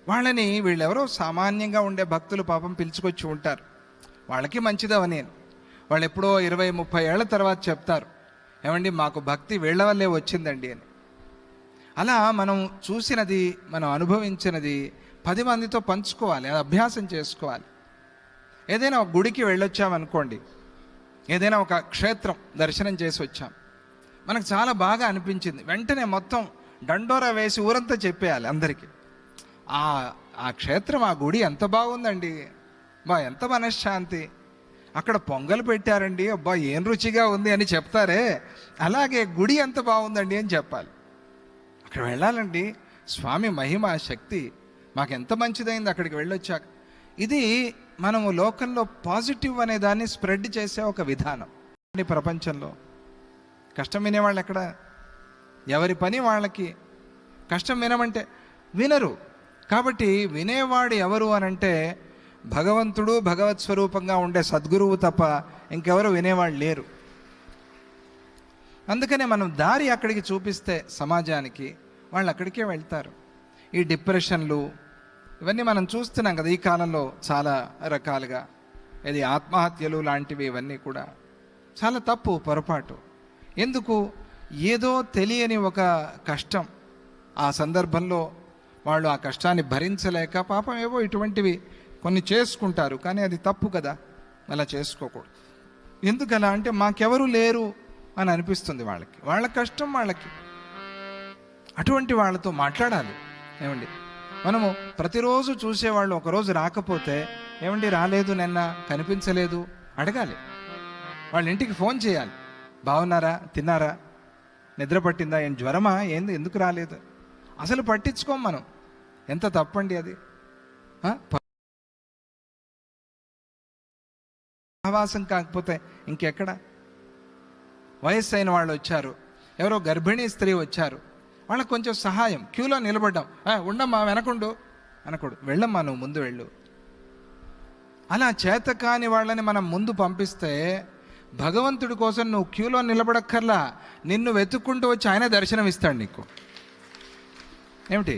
వాళ్ళని వీళ్ళెవరో సామాన్యంగా ఉండే భక్తులు పాపం పిలుచుకొచ్చి ఉంటారు. వాళ్ళకి మంచిదవని వాళ్ళు ఎప్పుడో 20-30 ఏళ్ల తర్వాత చెప్తారు, ఏమండి మాకు భక్తి వీళ్ళ వల్లే వచ్చిందండి అని. అలా మనం చూసినది, మనం అనుభవించినది 10 మందితో పంచుకోవాలి, అది అభ్యాసం చేసుకోవాలి. ఏదైనా ఒక గుడికి వెళ్ళొచ్చామనుకోండి, ఏదైనా ఒక క్షేత్రం దర్శనం చేసి వచ్చాం, మనకు చాలా బాగా అనిపించింది, వెంటనే మొత్తం డండోరా వేసి ఊరంతా చెప్పేయాలి అందరికీ. ఆ క్షేత్రం, ఆ గుడి ఎంత బాగుందండి, ఎంత మనశ్శాంతి, అక్కడ పొంగల్ పెట్టారండి, అబ్బా ఏం రుచిగా ఉంది అని చెప్తారే, అలాగే గుడి ఎంత బాగుందండి అని చెప్పాలి. అక్కడ వెళ్ళాలండి, స్వామి మహిమ శక్తి మాకెంత మంచిదైంది అక్కడికి వెళ్ళొచ్చాక. ఇది మనము లోకంలో పాజిటివ్ అనే దాన్ని స్ప్రెడ్ చేసే ఒక విధానం. ప్రపంచంలో కష్టం వినేవాళ్ళు ఎక్కడ? ఎవరి పని వాళ్ళకి. కష్టం వినమంటే వినరు. కాబట్టి వినేవాడు ఎవరు అనంటే భగవంతుడు, భగవత్ స్వరూపంగా ఉండే సద్గురువు తప్ప ఇంకెవరు వినేవాళ్ళు లేరు. అందుకనే మనం దారి అక్కడికి చూపిస్తే సమాజానికి, వాళ్ళు అక్కడికే వెళ్తారు. ఈ డిప్రెషన్లు ఇవన్నీ మనం చూస్తున్నాం కదా ఈ కాలంలో చాలా రకాలుగా. ఇది ఆత్మహత్యలు లాంటివి, ఇవన్నీ కూడా చాలా తప్పు, పొరపాటు. ఎందుకు? ఏదో తెలియని ఒక కష్టం, ఆ సందర్భంలో వాళ్ళు ఆ కష్టాన్ని భరించలేక పాపం ఏవో ఇటువంటివి కొన్ని చేసుకుంటారు. కానీ అది తప్పు కదా, అలా చేసుకోకూడదు. ఎందుకలా అంటే మాకెవరు లేరు అని అనిపిస్తుంది వాళ్ళకి, వాళ్ళ కష్టం వాళ్ళకి. అటువంటి వాళ్ళతో మాట్లాడాలి. ఏమండి, మనము ప్రతిరోజు చూసేవాళ్ళు ఒకరోజు రాకపోతే, ఏమండి రాలేదు, నిన్న కనిపించలేదు అడగాలి. వాళ్ళ ఇంటికి ఫోన్ చేయాలి, బాగున్నారా, తిన్నారా, నిద్ర పట్టిందా, ఏం జ్వరమా, ఏంది, ఎందుకు రాలేదు, అసలు పట్టించుకోం మనం. ఎంత తప్పండి అది. సహవాసం కాకపోతే ఇంకెక్కడ? వయస్సు అయిన వాళ్ళు వచ్చారు, ఎవరో గర్భిణీ స్త్రీ వచ్చారు, వాళ్ళకి కొంచెం సహాయం, క్యూలో నిలబడ్డాం, ఉండమ్మా వెనకుండు అనకూడదు, వెళ్ళమ్మా నువ్వు ముందు వెళ్ళు. అలా చేతకాని వాళ్ళని మనం ముందు పంపిస్తే భగవంతుడి కోసం నువ్వు క్యూలో నిలబడక్కర్లా, నిన్ను వెతుక్కుంటూ వచ్చి ఆయన దర్శనం ఇస్తాడు నీకు. ఏమిటి?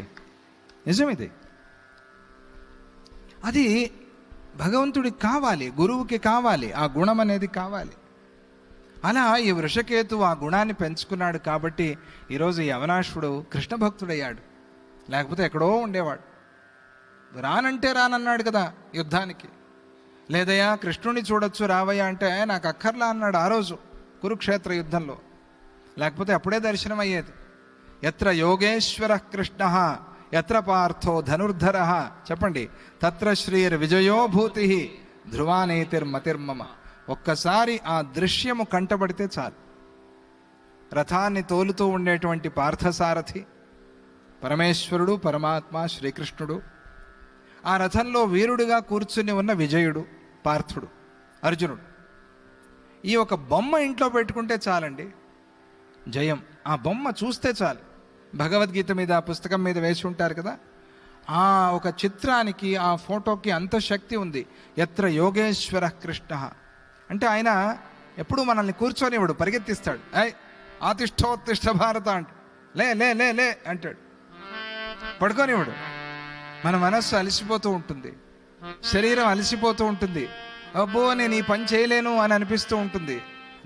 నిజం ఇది. అది భగవంతుడికి కావాలి, గురువుకి కావాలి, ఆ గుణం అనేది కావాలి. అలా ఈ వృషకేతు ఆ గుణాన్ని పెంచుకున్నాడు కాబట్టి ఈరోజు ఈ అవనాశుడు కృష్ణ భక్తుడయ్యాడు. లేకపోతే ఎక్కడో ఉండేవాడు. రానంటే రానన్నాడు కదా యుద్ధానికి. లేదయ్యా కృష్ణుని చూడొచ్చు రావయ్యా అంటే నాకు అక్కర్లా అన్నాడు ఆ రోజు కురుక్షేత్ర యుద్ధంలో. లేకపోతే అప్పుడే దర్శనం అయ్యేది. ఎత్ర యోగేశ్వర కృష్ణ ఎత్ర పార్థో ధనుర్ధర, చెప్పండి, తత్ర శ్రీర్ విజయోభూతి ధ్రువానేతిర్మతిర్మమ. ఒక్కసారి ఆ దృశ్యము కంటబడితే చాలు. రథాన్ని తోలుతూ ఉండేటువంటి పార్థసారథి పరమేశ్వరుడు, పరమాత్మ శ్రీకృష్ణుడు. ఆ రథంలో వీరుడుగా కూర్చుని ఉన్న విజయుడు పార్థుడు, అర్జునుడు. ఈ ఒక బొమ్మ ఇంట్లో పెట్టుకుంటే చాలండి జయం. ఆ బొమ్మ చూస్తే చాలు. భగవద్గీత మీద, పుస్తకం మీద వేసి ఉంటారు కదా, ఆ ఒక చిత్రానికి, ఆ ఫోటోకి అంత శక్తి ఉంది. ఎత్ర యోగేశ్వర కృష్ణ అంటే ఆయన ఎప్పుడు మనల్ని కూర్చొనివాడు, పరిగెత్తిస్తాడు. ఆతిష్ఠోత్తిష్ఠ భారత అంట, లే లే లే లే అంటాడు, పడుకోనివాడు. మన మనస్సు అలసిపోతూ ఉంటుంది, శరీరం అలసిపోతూ ఉంటుంది. అబ్బో నేను ఈ పని చేయలేను అని అనిపిస్తూ ఉంటుంది,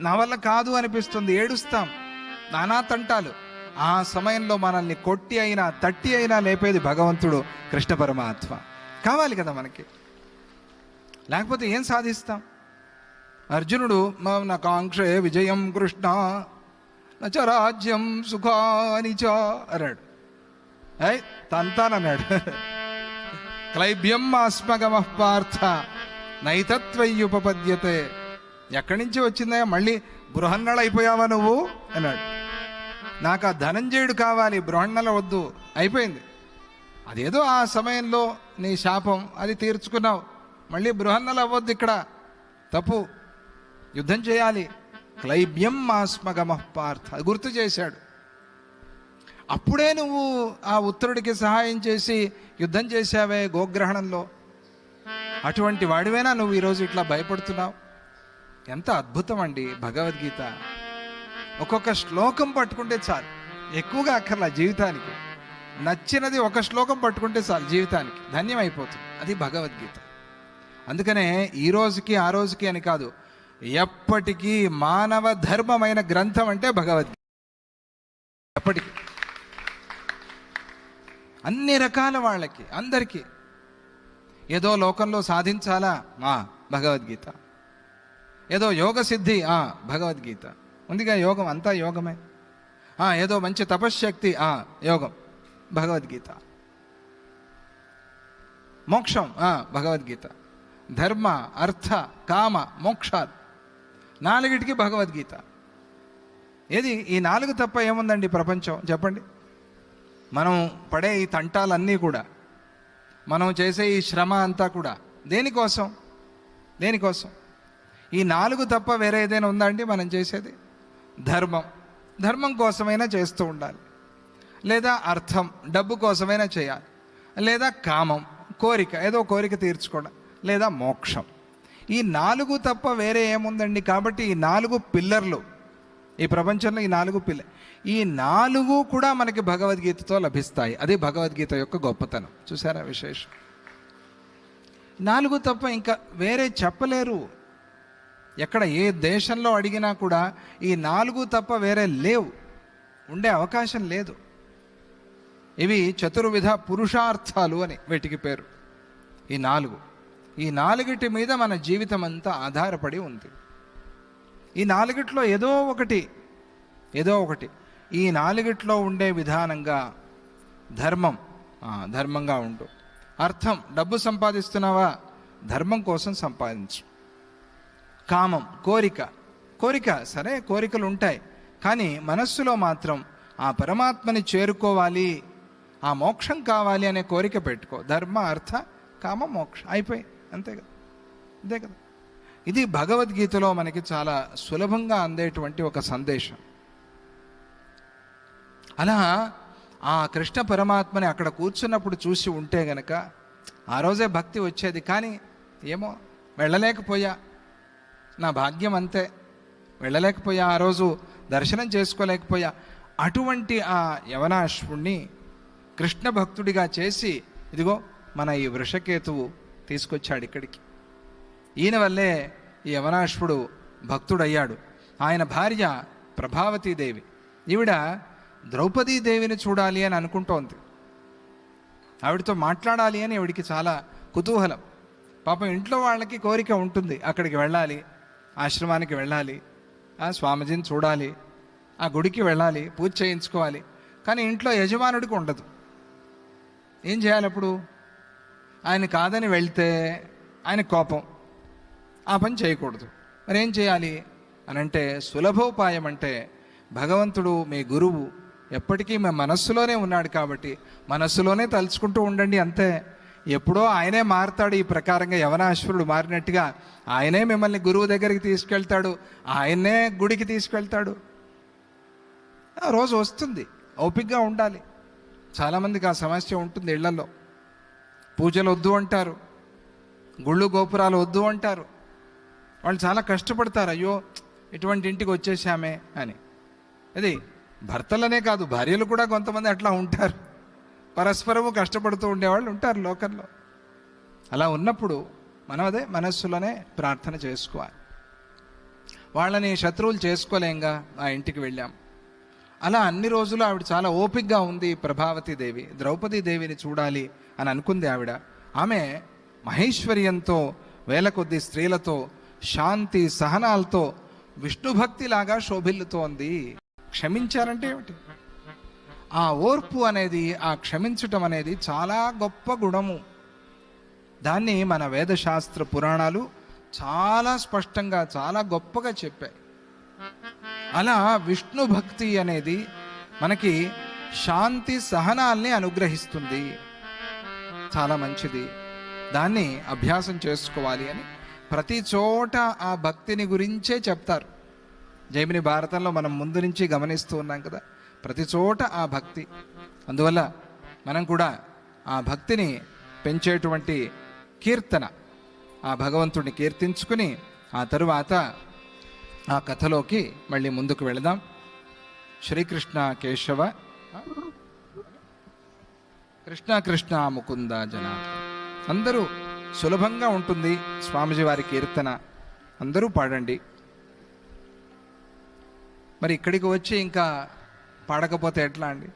నా వల్ల కాదు అనిపిస్తుంది, ఏడుస్తాం, నానా తంటాలు. ఆ సమయంలో మనల్ని కొట్టి అయినా తట్టి అయినా లేపేది భగవంతుడు, కృష్ణ పరమాత్మ. కావాలి కదా మనకి, లేకపోతే ఏం సాధిస్తాం? అర్జునుడు నా కాంక్షే విజయం కృష్ణ నచ రాజ్యం సుఖాని చ అన్నాడు. తంతానన్నాడు. క్లైబ్యం ఆస్మగమ పార్థ నైతత్వయ్యుపపద్యతే. ఎక్కడి నుంచి వచ్చిందా, మళ్ళీ బృహన్నళ అయిపోయావా నువ్వు అన్నాడు. నాకు ఆ ధనంజయుడు కావాలి, బృహన్నల వద్దు, అయిపోయింది. అదేదో ఆ సమయంలో నీ శాపం, అది తీర్చుకున్నావు, మళ్ళీ బృహన్నల అవ్వద్దు, ఇక్కడ తప్పు, యుద్ధం చేయాలి. క్లైబ్యం ఆస్మగమ పార్థ, అది గుర్తు చేశాడు. అప్పుడే నువ్వు ఆ ఉత్తరుడికి సహాయం చేసి యుద్ధం చేశావే గోగ్రహణంలో, అటువంటి వాడివేనా నువ్వు ఈరోజు ఇట్లా భయపడుతున్నావు? ఎంత అద్భుతం అండి భగవద్గీత. ఒక్కొక్క శ్లోకం పట్టుకుంటే చాలు, ఎక్కువగా అక్కర్లా జీవితానికి. నచ్చినది ఒక శ్లోకం పట్టుకుంటే చాలు, జీవితానికి ధన్యం అయిపోతుంది. అది భగవద్గీత. అందుకనే ఈ రోజుకి ఆ రోజుకి అని కాదు, ఎప్పటికీ మానవ ధర్మమైన గ్రంథం అంటే భగవద్గీత. ఎప్పటికీ అన్ని రకాల వాళ్ళకి, అందరికీ ఏదో లోకంలో సాధించాలా భగవద్గీత, ఏదో యోగ సిద్ధి భగవద్గీత ఉందిగా, యోగం అంతా యోగమే. ఏదో మంచి తపశ్శక్తి యోగం భగవద్గీత. మోక్షం భగవద్గీత. ధర్మ అర్థ కామ మోక్షాలు నాలుగిటికి భగవద్గీత. ఏది ఈ నాలుగు తప్ప ఏముందండి ప్రపంచం చెప్పండి? మనం పడే ఈ తంటాలన్నీ కూడా, మనం చేసే ఈ శ్రమ అంతా కూడా దేనికోసం? దేనికోసం? ఈ నాలుగు తప్ప వేరే ఏదైనా ఉందా అండి మనం చేసేది? ధర్మం, ధర్మం కోసమైనా చేస్తూ ఉండాలి, లేదా అర్థం, డబ్బు కోసమైనా చేయాలి, లేదా కామం, కోరిక, ఏదో కోరిక తీర్చుకోవడం, లేదా మోక్షం. ఈ నాలుగు తప్ప వేరే ఏముందండి? కాబట్టి ఈ నాలుగు పిల్లర్లు, ఈ ప్రపంచంలో ఈ నాలుగు పిల్లర్, ఈ నాలుగు కూడా మనకి భగవద్గీతతో లభిస్తాయి. అది భగవద్గీత యొక్క గొప్పతనం. చూసారా విశేషం? నాలుగు తప్ప ఇంకా వేరే చెప్పలేరు. ఎక్కడ ఏ దేశంలో అడిగినా కూడా ఈ నాలుగు తప్ప వేరే లేవు, ఉండే అవకాశం లేదు. ఇవి చతుర్విధ పురుషార్థాలు అని వీటికి పేరు. ఈ నాలుగిటి మీద మన జీవితం అంతా ఆధారపడి ఉంది. ఈ నాలుగిట్లో ఏదో ఒకటి ఈ నాలుగిట్లో ఉండే విధానంగా ధర్మంగా ఉండు. అర్థం, డబ్బు సంపాదిస్తున్నావా, ధర్మం కోసం సంపాదించు. కామం, కోరిక సరే, కోరికలు ఉంటాయి, కానీ మనస్సులో మాత్రం ఆ పరమాత్మని చేరుకోవాలి, ఆ మోక్షం కావాలి అనే కోరిక పెట్టుకో. ధర్మ అర్థ కామ మోక్షం అయిపోయి, అంతే కదా. ఇది భగవద్గీతలో మనకి చాలా సులభంగా అందేటువంటి ఒక సందేశం. అలా ఆ కృష్ణ పరమాత్మని అక్కడ కూర్చున్నప్పుడు చూసి ఉంటే గనక ఆ రోజే భక్తి వచ్చేది. కానీ ఏమో వెళ్ళలేకపోయా, నా భాగ్యం అంతే, వెళ్ళలేకపోయా, ఆ రోజు దర్శనం చేసుకోలేకపోయా. అటువంటి ఆ యవనాశ్వుణ్ణి కృష్ణ భక్తుడిగా చేసి ఇదిగో మన ఈ వృషకేతువు తీసుకొచ్చాడు ఇక్కడికి. ఈయన వల్లే ఈ యవనాశ్వుడు భక్తుడయ్యాడు. ఆయన భార్య ప్రభావతీదేవి, ఈవిడ ద్రౌపదీదేవిని చూడాలి అని అనుకుంటోంది. ఆవిడతో మాట్లాడాలి అని ఆవిడికి చాలా కుతూహలం. పాపం ఇంట్లో వాళ్ళకి కోరిక ఉంటుంది, అక్కడికి వెళ్ళాలి, ఆశ్రమానికి వెళ్ళాలి, ఆ స్వామీజీని చూడాలి, ఆ గుడికి వెళ్ళాలి, పూజ చేయించుకోవాలి. కానీ ఇంట్లో యజమానుడికి ఉండదు. ఏం చేయాలి అప్పుడు? ఆయన కాదని వెళ్తే ఆయన కోపం, ఆ పని చేయకూడదు. మరి ఏం చేయాలి అని అంటే సులభోపాయం అంటే భగవంతుడు మీ గురువు ఎప్పటికీ మీ మనస్సులోనే ఉన్నాడు కాబట్టి మనస్సులోనే తలుచుకుంటూ ఉండండి, అంతే. ఎప్పుడో ఆయనే మారుతాడు. ఈ ప్రకారంగా యవనాశ్వరుడు మారినట్టుగా ఆయనే మిమ్మల్ని గురువు దగ్గరికి తీసుకెళ్తాడు, ఆయనే గుడికి తీసుకెళ్తాడు. ఆ రోజు వస్తుంది, ఓపికగా ఉండాలి. చాలామందికి ఆ సమస్య ఉంటుంది. ఇళ్లలో పూజలు వద్దు అంటారు, గుళ్ళు గోపురాలు వద్దు అంటారు. వాళ్ళు చాలా కష్టపడతారు, అయ్యో ఇటువంటి ఇంటికి వచ్చేసామే అని. అది భర్తలనే కాదు, భార్యలు కూడా కొంతమంది అట్లా ఉంటారు. పరస్పరము కష్టపడుతూ ఉండేవాళ్ళు ఉంటారు లోకంలో. అలా ఉన్నప్పుడు మనం అదే మనస్సులోనే ప్రార్థన చేసుకోవాలి. వాళ్ళని శత్రువులు చేసుకోలేంగా ఆ ఇంటికి వెళ్ళాం. అలా అన్ని రోజులు ఆవిడ చాలా ఓపికగా ఉంది. ప్రభావతీదేవి ద్రౌపదీదేవిని చూడాలి అని అనుకుంది ఆవిడ. ఆమె మహేశ్వర్యంతో, వేల కొద్ది స్త్రీలతో, శాంతి సహనాలతో విష్ణుభక్తిలాగా శోభిల్లుతోంది. క్షమించారంటే ఏమిటి? ఆ ఓర్పు అనేది, ఆ క్షమించటం అనేది చాలా గొప్ప గుణము. దాన్ని మన వేదశాస్త్ర పురాణాలు చాలా స్పష్టంగా, చాలా గొప్పగా చెప్పాయి. అలా విష్ణు భక్తి అనేది మనకి శాంతి సహనాల్ని అనుగ్రహిస్తుంది. చాలా మంచిది, దాన్ని అభ్యాసం చేసుకోవాలి అని ప్రతి చోట ఆ భక్తిని గురించే చెప్తారు. జైమిని భారతంలో మనం ముందు నుంచి గమనిస్తూ ఉన్నాం కదా, ప్రతి చోట ఆ భక్తి. అందువల్ల మనం కూడా ఆ భక్తిని పెంచేటువంటి కీర్తన, ఆ భగవంతుడిని కీర్తించుకుని ఆ తరువాత ఆ కథలోకి మళ్ళీ ముందుకు వెళదాం. శ్రీకృష్ణ కేశవ కృష్ణ కృష్ణ ముకుంద జనార్దన. అందరూ సులభంగా ఉంటుంది స్వామిజీ వారి కీర్తన. అందరూ పాడండి. మరి ఇక్కడికి వచ్చి ఇంకా పాడకపోతే ఎట్లా అండి?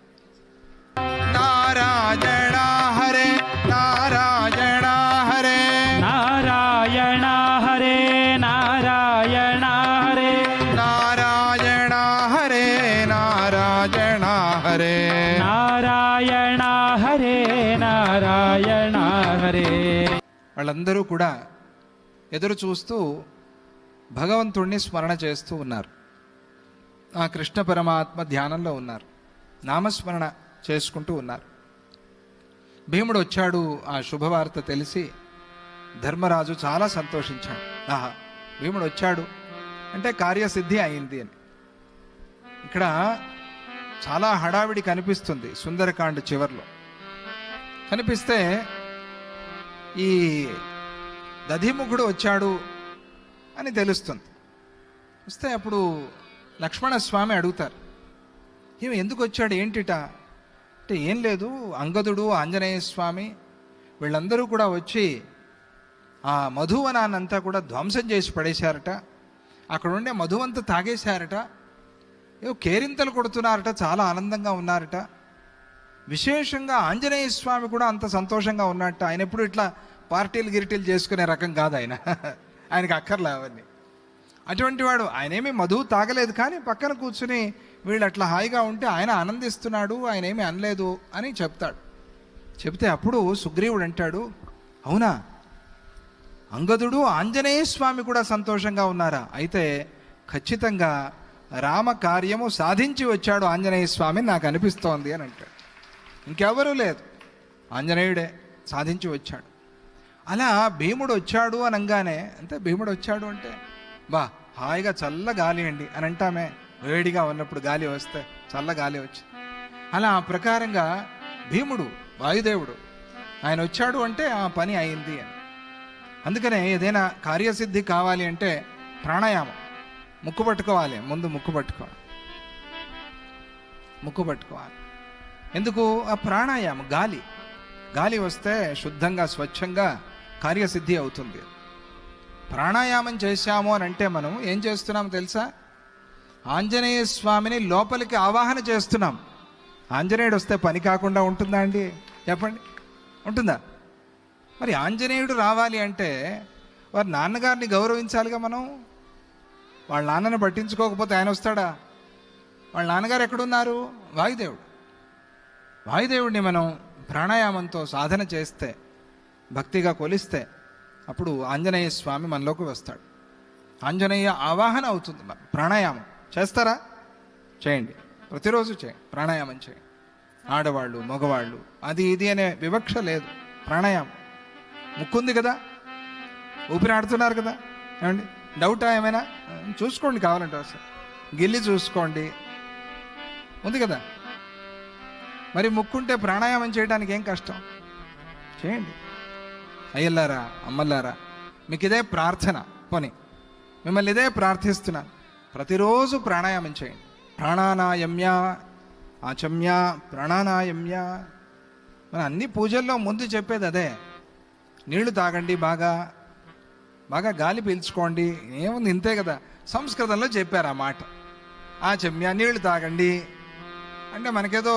నారాయణ హరే నారాయణ హరే నారాయణ హరే నారాయణ హరే నారాయణ హరే నారాయణ హరే నారాయణ హరే నారాయణ హరే. వాళ్ళందరూ కూడా ఎదురు చూస్తూ భగవంతుణ్ణి స్మరణ చేస్తూ ఉన్నారు. ఆ కృష్ణ పరమాత్మ ధ్యానంలో ఉన్నారు, నామస్మరణ చేసుకుంటూ ఉన్నారు. భీముడు వచ్చాడు, ఆ శుభవార్త తెలిసి ధర్మరాజు చాలా సంతోషించాడు. ఆహా, భీముడు వచ్చాడు అంటే కార్యసిద్ధి అయింది అని. ఇక్కడ చాలా హడావిడి కనిపిస్తుంది సుందరకాండ చివర్లో. కనిపిస్తే ఈ దధిముఖుడు వచ్చాడు అని తెలుస్తుంది. వస్తే అప్పుడు లక్ష్మణస్వామి అడుగుతారు, ఈమె ఎందుకు వచ్చాడు ఏంటిట అంటే, ఏం లేదు, అంగదుడు ఆంజనేయ స్వామి వీళ్ళందరూ కూడా వచ్చి ఆ మధువనాన్నంతా కూడా ధ్వంసం చేసి పడేశారట, అక్కడ ఉండే మధువంతా తాగేశారట, ఏవో కేరింతలు కొడుతున్నారట, చాలా ఆనందంగా ఉన్నారట. విశేషంగా ఆంజనేయ స్వామి కూడా అంత సంతోషంగా ఉన్నట్ట. ఆయన ఎప్పుడు ఇట్లా పార్టీలు గిరిటీలు చేసుకునే రకం కాదు ఆయన, ఆయనకి అక్కర్లే అవన్నీ. అటువంటి వాడు ఆయనేమి మధువు తాగలేదు, కానీ పక్కన కూర్చుని వీళ్ళు అట్లా హాయిగా ఉంటే ఆయన ఆనందిస్తున్నాడు, ఆయన ఏమీ అనలేదు అని చెప్తాడు. చెప్తే అప్పుడు సుగ్రీవుడు అంటాడు, అవునా, అంగదుడు ఆంజనేయ స్వామి కూడా సంతోషంగా ఉన్నారా? అయితే ఖచ్చితంగా రామ కార్యము సాధించి వచ్చాడు ఆంజనేయ స్వామి నాకు అనిపిస్తోంది అని అంటాడు. ఇంకెవరూ లేదు, ఆంజనేయుడే సాధించి వచ్చాడు. అలా భీముడు వచ్చాడు అనగానే, అంటే భీముడు వచ్చాడు అంటే బా హాయిగా చల్ల గాలి అండి అని అంటామే, వేడిగా ఉన్నప్పుడు గాలి వస్తే చల్ల గాలి వచ్చింది. అలా ఆ ప్రకారంగా భీముడు వాయుదేవుడు ఆయన వచ్చాడు అంటే ఆ పని అయింది అని. అందుకనే ఏదైనా కార్యసిద్ధి కావాలి అంటే ప్రాణాయామం, ముక్కు పట్టుకోవాలి, ముందు ముక్కు పట్టుకోవాలి, ముక్కు పట్టుకోవాలి. ఎందుకు? ఆ ప్రాణాయామం, గాలి వస్తే శుద్ధంగా స్వచ్ఛంగా కార్యసిద్ధి అవుతుంది. ప్రాణాయామం చేశాము అని అంటే మనం ఏం చేస్తున్నాము తెలుసా? ఆంజనేయ స్వామిని లోపలికి ఆవాహన చేస్తున్నాం. ఆంజనేయుడు వస్తే పని కాకుండా ఉంటుందా అండి? చెప్పండి, ఉంటుందా? మరి ఆంజనేయుడు రావాలి అంటే వారి నాన్నగారిని గౌరవించాలిగా మనం. వాళ్ళ నాన్నని పట్టించుకోకపోతే ఆయన వస్తాడా? వాళ్ళ నాన్నగారు ఎక్కడున్నారు? వాయుదేవుడు. వాయుదేవుడిని మనం ప్రాణాయామంతో సాధన చేస్తే, భక్తిగా కొలిస్తే అప్పుడు ఆంజనేయ స్వామి మనలోకి వస్తాడు. ఆంజనేయ ఆవాహన అవుతుంది. ప్రాణాయామం చేస్తారా? చేయండి, ప్రతిరోజు చేయండి, ప్రాణాయామం చేయండి. ఆడవాళ్ళు మగవాళ్ళు అది ఇది అనే వివక్ష లేదు. ప్రాణాయామం ముక్కుంది కదా, ఊపిరి ఆడుతున్నారు కదా, ఏమండి డౌటా ఏమైనా? చూసుకోండి, కావాలంటే అసలు గిల్లి చూసుకోండి, ఉంది కదా. మరి ముక్కుంటే ప్రాణాయామం చేయడానికి ఏం కష్టం? చేయండి. అయ్యల్లారా, అమ్మల్లారా, మీకు ఇదే ప్రార్థన, పోనీ మిమ్మల్ని ఇదే ప్రార్థిస్తున్నాను, ప్రతిరోజు ప్రాణాయామం చేయండి. ప్రాణానాయమ్య ఆచమ్య ప్రాణానాయమ్య. మన అన్ని పూజల్లో ముందు చెప్పేది అదే. నీళ్లు తాగండి, బాగా బాగా గాలి పీల్చుకోండి, ఏముంది ఇంతే కదా. సంస్కృతంలో చెప్పారు ఆ మాట, ఆచమ్య, నీళ్లు తాగండి అంటే మనకేదో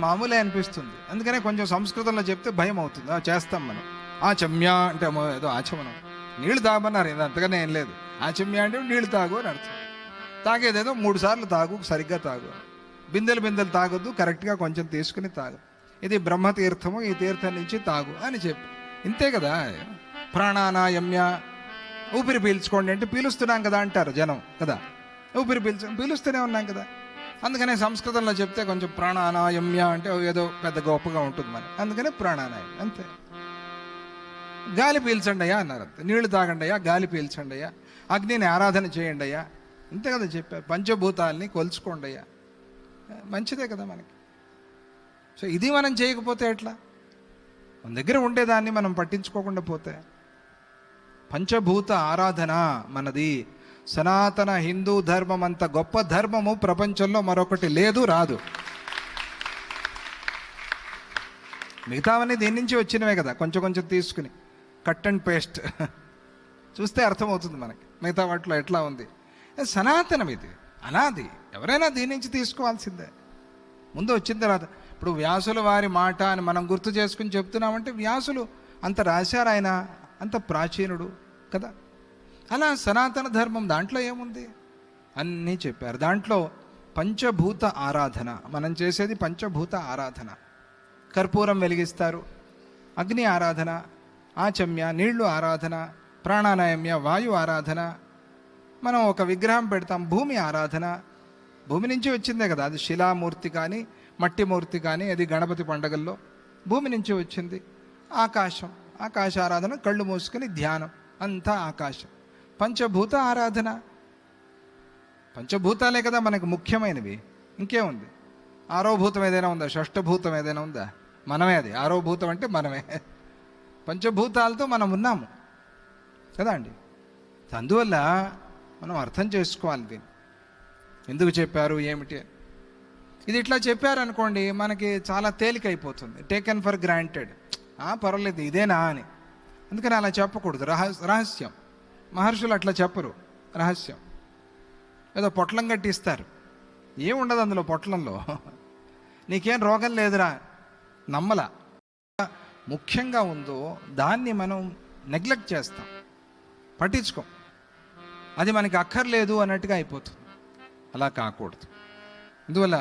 మామూలే అనిపిస్తుంది. అందుకనే కొంచెం సంస్కృతంలో చెప్తే భయం అవుతుంది, చేస్తాం మనం. ఆచమ్య అంటే ఏదో ఆచమనం, నీళ్లు తాగమన్నారు, ఇది అంతగానే ఏం లేదు. ఆచమ్య అంటే నీళ్లు తాగు అని అర్థం. తాగేదేదో 3 సార్లు తాగు, సరిగ్గా తాగు, బిందెలు తాగొద్దు, కరెక్ట్గా కొంచెం తీసుకుని తాగు, ఇది బ్రహ్మతీర్థము, ఈ తీర్థం నుంచి తాగు అని చెప్పి, ఇంతే కదా. ప్రాణానాయమ్య, ఊపిరి పీల్చుకోండి అంటే పీలుస్తున్నాం కదా అంటారు జనం కదా, ఊపిరి పీలుస్తూనే ఉన్నాం కదా. అందుకనే సంస్కృతంలో చెప్తే కొంచెం ప్రాణానాయమ్య అంటే ఏదో పెద్ద గొప్పగా ఉంటుంది మరి, అందుకనే ప్రాణానాయం అంతే. గాలి పీల్చండి అయ్యా అన్నారు, అంతే. నీళ్లు తాగండి అయ్యా, గాలి పీల్చండి అయ్యా, అగ్నిని ఆరాధన చేయండి అయ్యా, అంతే కదా చెప్పారు. పంచభూతాల్ని కొలుచుకోండి అయ్యా, మంచిదే కదా మనకి. సో ఇది మనం చేయకపోతే ఎట్లా? మన దగ్గర ఉండేదాన్ని మనం పట్టించుకోకుండా పోతే. పంచభూత ఆరాధన మనది. సనాతన హిందూ ధర్మం అంత గొప్ప ధర్మము ప్రపంచంలో మరొకటి లేదు, రాదు. మిగతావన్నీ దీని నుంచి వచ్చినవే కదా, కొంచెం కొంచెం తీసుకుని కట్ అండ్ పేస్ట్ చూస్తే అర్థమవుతుంది మనకి మిగతా వాటిలో ఎట్లా ఉంది. సనాతనం ఇది, అనాది. ఎవరైనా దీని నుంచి తీసుకోవాల్సిందే. ముందు వచ్చిన తర్వాత ఇప్పుడు వ్యాసుల వారి మాట అని మనం గుర్తు చేసుకుని చెప్తున్నామంటే వ్యాసులు అంత రాశారు, ఆయన అంత ప్రాచీనుడు కదా. అలా సనాతన ధర్మం దాంట్లో ఏముంది, అన్నీ చెప్పారు. దాంట్లో పంచభూత ఆరాధన, మనం చేసేది పంచభూత ఆరాధన. కర్పూరం వెలిగిస్తారు, అగ్ని ఆరాధన, ఆచమ్య నీళ్లు ఆరాధన, ప్రాణాయామ్య వాయు ఆరాధన. మనం ఒక విగ్రహం పెడతాం, భూమి ఆరాధన. భూమి నుంచి వచ్చిందే కదా, అది శిలామూర్తి కానీ మట్టి మూర్తి కానీ, అది గణపతి పండగల్లో భూమి నుంచి వచ్చింది. ఆకాశం, ఆకాశ ఆరాధన, కళ్ళు మూసుకొని ధ్యానం, అంతా ఆకాశం. పంచభూత ఆరాధన, పంచభూతాలే కదా మనకు ముఖ్యమైనవి. ఇంకేముంది? ఆరోభూతం ఏదైనా ఉందా? షష్ఠభూతం ఏదైనా ఉందా? మనమే. అది ఆరోభూతం అంటే మనమే. పంచభూతాలతో మనం ఉన్నాము కదా అండి. అందువల్ల మనం అర్థం చేసుకోవాలి దీన్ని, ఎందుకు చెప్పారు ఏమిటి. ఇది ఇట్లా చెప్పారనుకోండి మనకి చాలా తేలికైపోతుంది, టేకెన్ ఫర్ గ్రాంటెడ్. పర్వాలేదు ఇదేనా అని. అందుకని అలా చెప్పకూడదు. రహస్యం. మహర్షులు అట్లా చెప్పరు, రహస్యం. ఏదో పొట్లం కట్టి ఇస్తారు, ఏముండదు అందులో పొట్లంలో. నీకేం రోగం లేదురా, నమ్మలా. ముఖ్యంగా ఉందో దాన్ని మనం నెగ్లెక్ట్ చేస్తాం, పట్టించుకోం. అది మనకి అక్కర్లేదు అన్నట్టుగా అయిపోతుంది. అలా కాకూడదు. అందువల్ల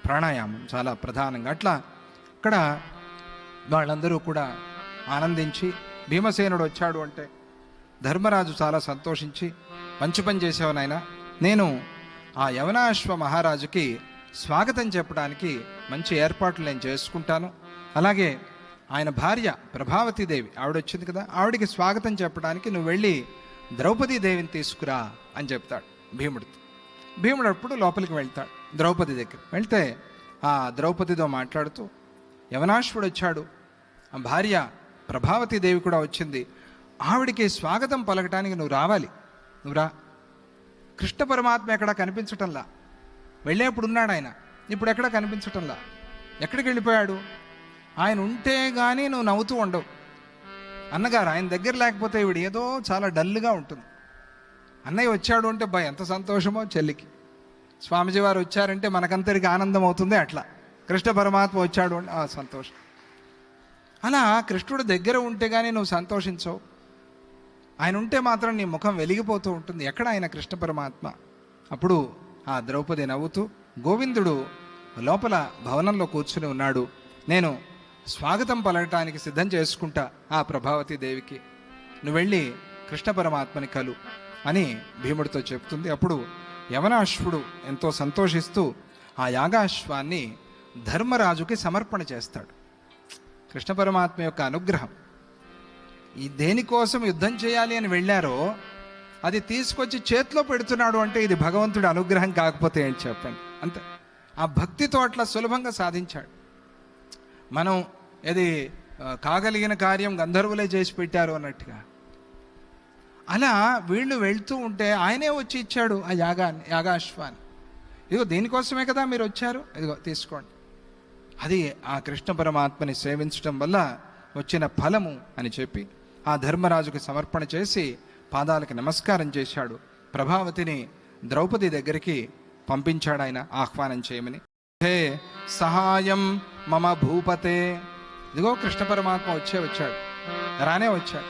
ప్రాణాయామం చాలా ప్రధానంగా. అట్లా ఇక్కడ వాళ్ళందరూ కూడా ఆనందించి, భీమసేనుడు వచ్చాడు అంటే ధర్మరాజు చాలా సంతోషించి, మంచి పని చేసావు నాయన, నేను ఆ యవనాశ్వ మహారాజుకి స్వాగతం చెప్పడానికి మంచి ఏర్పాట్లు నేను చేసుకుంటాను. అలాగే ఆయన భార్య ప్రభావతీదేవి ఆవిడ వచ్చింది కదా, ఆవిడికి స్వాగతం చెప్పడానికి నువ్వు వెళ్ళి ద్రౌపదీదేవిని తీసుకురా అని చెప్తాడు భీముడితో. భీముడు అప్పుడు లోపలికి వెళ్తాడు ద్రౌపది దగ్గర. వెళ్తే ఆ ద్రౌపదితో మాట్లాడుతూ, యవనాశ్వుడు వచ్చాడు, ఆ భార్య ప్రభావతీదేవి కూడా వచ్చింది, ఆవిడికి స్వాగతం పలకటానికి నువ్వు రావాలి, నువ్వు రా. కృష్ణ పరమాత్మ ఎక్కడా కనిపించటంలా. వెళ్ళేప్పుడు ఉన్నాడు ఆయన, ఇప్పుడు ఎక్కడా కనిపించటంలా. ఎక్కడికి వెళ్ళిపోయాడు? ఆయన ఉంటే కానీ నువ్వు నవ్వుతూ ఉండవు. అన్నగారు ఆయన దగ్గర లేకపోతే ఇవిడు ఏదో చాలా డల్గా ఉంటుంది. అన్నయ్య వచ్చాడు అంటే ఎంత సంతోషమో చెల్లికి. స్వామిజీ వారు వచ్చారంటే మనకందరికి ఆనందం అవుతుంది. అట్లా కృష్ణ పరమాత్మ వచ్చాడు అంటే సంతోషం. అలా కృష్ణుడు దగ్గర ఉంటే కానీ నువ్వు సంతోషించవు. ఆయన ఉంటే మాత్రం నీ ముఖం వెలిగిపోతూ ఉంటుంది. ఎక్కడ ఆయన కృష్ణ పరమాత్మ? అప్పుడు ఆ ద్రౌపది నవ్వుతూ, గోవిందుడు లోపల భవనంలో కూర్చుని ఉన్నాడు, నేను స్వాగతం పలకటానికి సిద్ధం చేసుకుంటా ఆ ప్రభావతి దేవికి, నువ్వు వెళ్ళి కృష్ణ పరమాత్మని కలు అని భీముడితో చెప్తుంది. అప్పుడు యవనాశ్వుడు ఎంతో సంతోషిస్తూ ఆ యాగాశ్వాన్ని ధర్మరాజుకి సమర్పణ చేస్తాడు. కృష్ణ పరమాత్మ యొక్క అనుగ్రహం. ఈ దేనికోసం యుద్ధం చేయాలి అని వెళ్ళారో అది తీసుకొచ్చి చేతిలో పెడుతున్నాడు అంటే ఇది భగవంతుడి అనుగ్రహం కాకపోతే ఏంటి చెప్పండి. అంతే. ఆ భక్తితో అట్లా సులభంగా సాధించాడు. మనం ఏది కాగలిగిన కార్యం గంధర్వులే చేసి పెట్టారు అన్నట్టుగా అలా వీళ్ళు వెళ్తూ ఉంటే ఆయనే వచ్చి ఇచ్చాడు ఆ యాగాశ్వాన్ని. ఇదిగో దీనికోసమే కదా మీరు వచ్చారు, ఇదిగో తీసుకోండి. అది ఆ కృష్ణ పరమాత్మని సేవించడం వల్ల వచ్చిన ఫలము అని చెప్పి ఆ ధర్మరాజుకి సమర్పణ చేసి పాదాలకి నమస్కారం చేశాడు. ప్రభావతిని ద్రౌపది దగ్గరికి పంపించాడు ఆయన ఆహ్వానం చేయమని. హే సహాయం మమ భూపతే. ఇదిగో కృష్ణ పరమాత్మ వచ్చాడు, రానే వచ్చాడు.